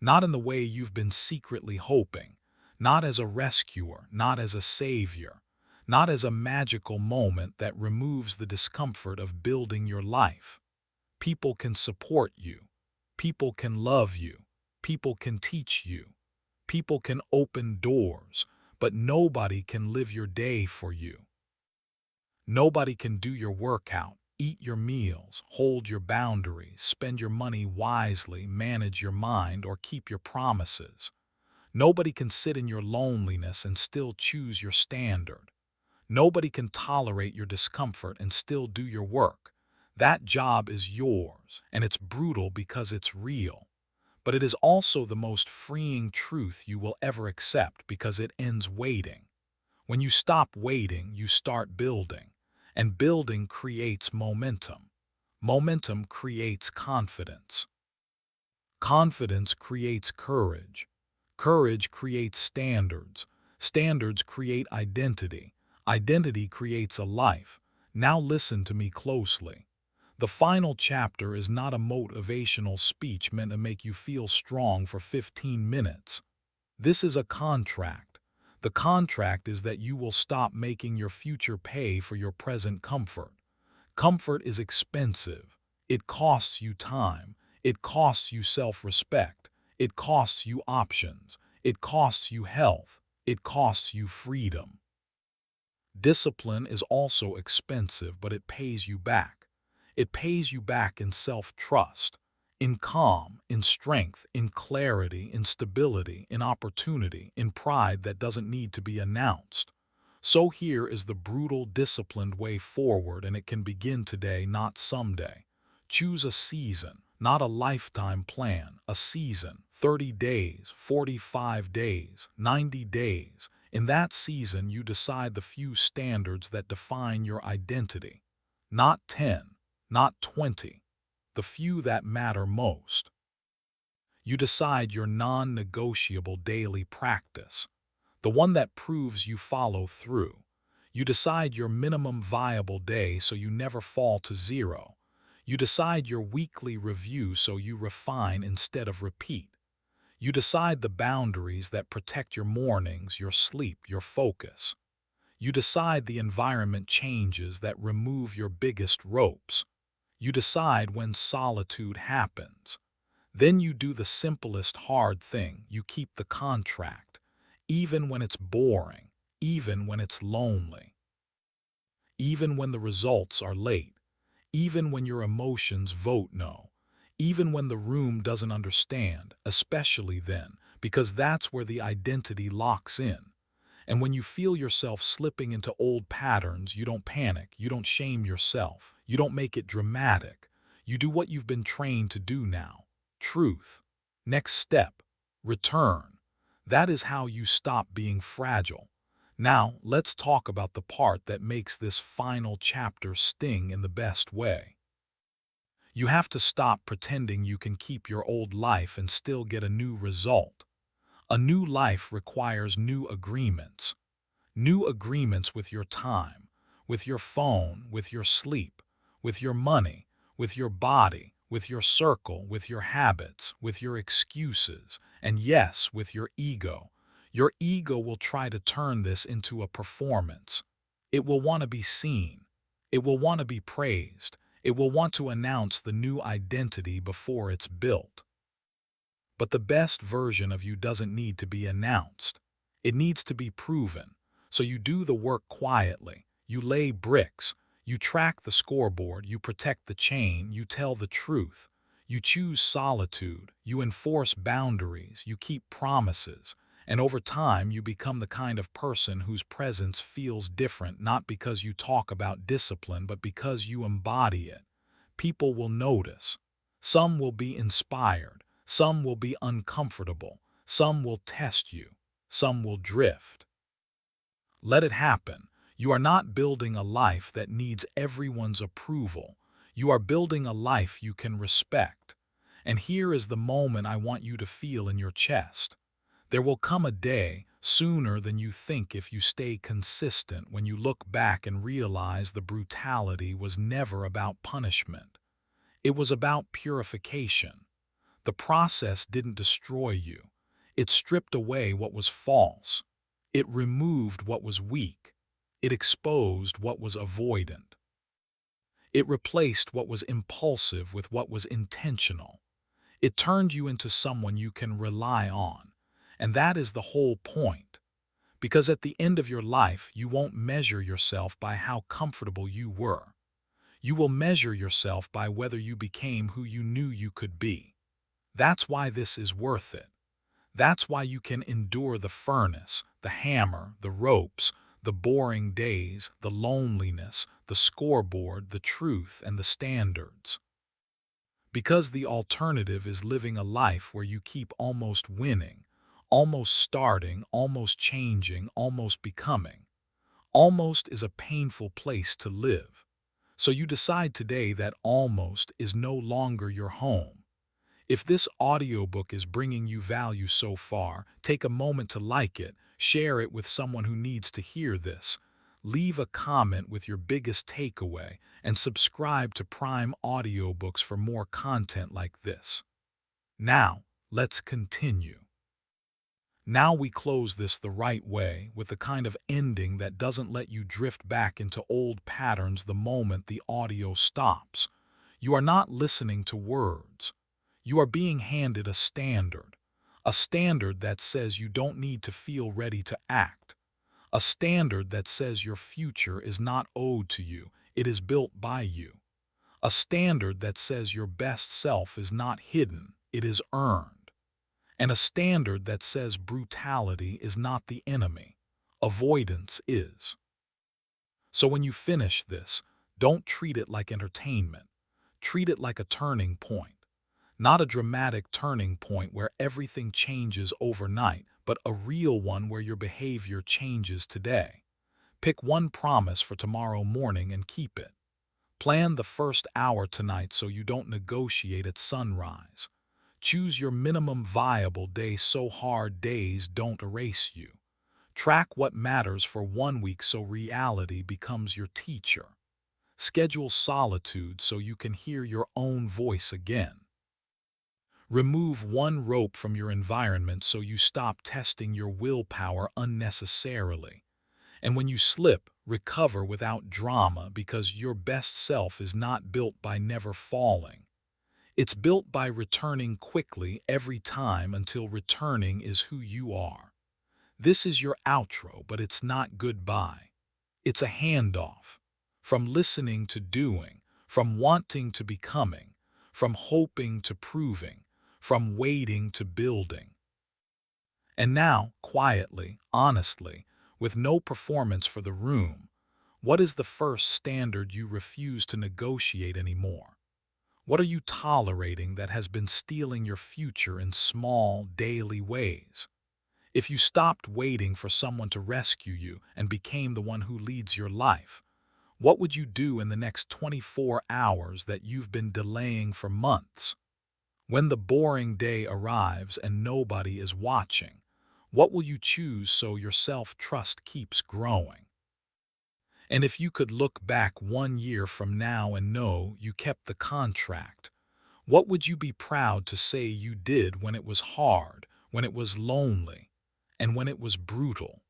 Not in the way you've been secretly hoping, not as a rescuer, not as a savior, not as a magical moment that removes the discomfort of building your life. People can support you. People can love you. People can teach you. People can open doors, but nobody can live your day for you. Nobody can do your workout, eat your meals, hold your boundaries, spend your money wisely, manage your mind, or keep your promises. Nobody can sit in your loneliness and still choose your standard. Nobody can tolerate your discomfort and still do your work. That job is yours, and it's brutal because it's real. But it is also the most freeing truth you will ever accept because it ends waiting. When you stop waiting, you start building. And building creates momentum. Momentum creates confidence. Confidence creates courage. Courage creates standards. Standards create identity. Identity creates a life. Now listen to me closely. The final chapter is not a motivational speech meant to make you feel strong for 15 minutes. This is a contract. The contract is that you will stop making your future pay for your present comfort. Comfort is expensive. It costs you time. It costs you self-respect. It costs you options. It costs you health. It costs you freedom. Discipline is also expensive, but it pays you back. It pays you back in self-trust, in calm, in strength, in clarity, in stability, in opportunity, in pride that doesn't need to be announced. So here is the brutal, disciplined way forward, and it can begin today, not someday. Choose a season, not a lifetime plan. A season, 30 days, 45 days, 90 days. In that season, you decide the few standards that define your identity. Not 10, not 20, the few that matter most. You decide your non-negotiable daily practice, the one that proves you follow through. You decide your minimum viable day so you never fall to zero. You decide your weekly review so you refine instead of repeat. You decide the boundaries that protect your mornings, your sleep, your focus. You decide the environment changes that remove your biggest ropes. You decide when solitude happens. Then you do the simplest hard thing. You keep the contract, even when it's boring, even when it's lonely, even when the results are late, even when your emotions vote no, even when the room doesn't understand, especially then, because that's where the identity locks in. And when you feel yourself slipping into old patterns, you don't panic, you don't shame yourself, you don't make it dramatic. You do what you've been trained to do now. Truth. Next step. Return. That is how you stop being fragile. Now, let's talk about the part that makes this final chapter sting in the best way. You have to stop pretending you can keep your old life and still get a new result. A new life requires new agreements. New agreements with your time, with your phone, with your sleep, with your money, with your body, with your circle, with your habits, with your excuses, and yes, with your ego. Your ego will try to turn this into a performance. It will want to be seen. It will want to be praised. It will want to announce the new identity before it's built. But the best version of you doesn't need to be announced. It needs to be proven. So you do the work quietly. You lay bricks. You track the scoreboard. You protect the chain. You tell the truth. You choose solitude. You enforce boundaries. You keep promises. And over time, you become the kind of person whose presence feels different, not because you talk about discipline, but because you embody it. People will notice. Some will be inspired. Some will be uncomfortable. Some will test you. Some will drift. Let it happen. You are not building a life that needs everyone's approval. You are building a life you can respect. And here is the moment I want you to feel in your chest. There will come a day, sooner than you think if you stay consistent, when you look back and realize the brutality was never about punishment. It was about purification. The process didn't destroy you. It stripped away what was false. It removed what was weak. It exposed what was avoidant. It replaced what was impulsive with what was intentional. It turned you into someone you can rely on. And that is the whole point. Because at the end of your life, you won't measure yourself by how comfortable you were. You will measure yourself by whether you became who you knew you could be. That's why this is worth it. That's why you can endure the furnace, the hammer, the ropes, the boring days, the loneliness, the scoreboard, the truth, and the standards. Because the alternative is living a life where you keep almost winning, almost starting, almost changing, almost becoming. Almost is a painful place to live. So you decide today that almost is no longer your home. If this audiobook is bringing you value so far, take a moment to like it, share it with someone who needs to hear this. Leave a comment with your biggest takeaway, and subscribe to Prime Audiobooks for more content like this. Now, let's continue. Now we close this the right way, with the kind of ending that doesn't let you drift back into old patterns the moment the audio stops. You are not listening to words. You are being handed a standard, A standard that says you don't need to feel ready to act. A standard that says your future is not owed to you, it is built by you. A standard that says your best self is not hidden, it is earned. And a standard that says brutality is not the enemy, avoidance is. So when you finish this, don't treat it like entertainment. Treat it like a turning point. Not a dramatic turning point where everything changes overnight, but a real one where your behavior changes today. Pick one promise for tomorrow morning and keep it. Plan the first hour tonight so you don't negotiate at sunrise. Choose your minimum viable day so hard days don't erase you. Track what matters for 1 week so reality becomes your teacher. Schedule solitude so you can hear your own voice again. Remove one rope from your environment so you stop testing your willpower unnecessarily. And when you slip, recover without drama because your best self is not built by never falling. It's built by returning quickly every time until returning is who you are. This is your outro, but it's not goodbye. It's a handoff. From listening to doing, from wanting to becoming, from hoping to proving, from waiting to building. And now, quietly, honestly, with no performance for the room, what is the first standard you refuse to negotiate anymore? What are you tolerating that has been stealing your future in small, daily ways? If you stopped waiting for someone to rescue you and became the one who leads your life, what would you do in the next 24 hours that you've been delaying for months? When the boring day arrives and nobody is watching, what will you choose so your self-trust keeps growing? And if you could look back 1 year from now and know you kept the contract, what would you be proud to say you did when it was hard, when it was lonely, and when it was brutal?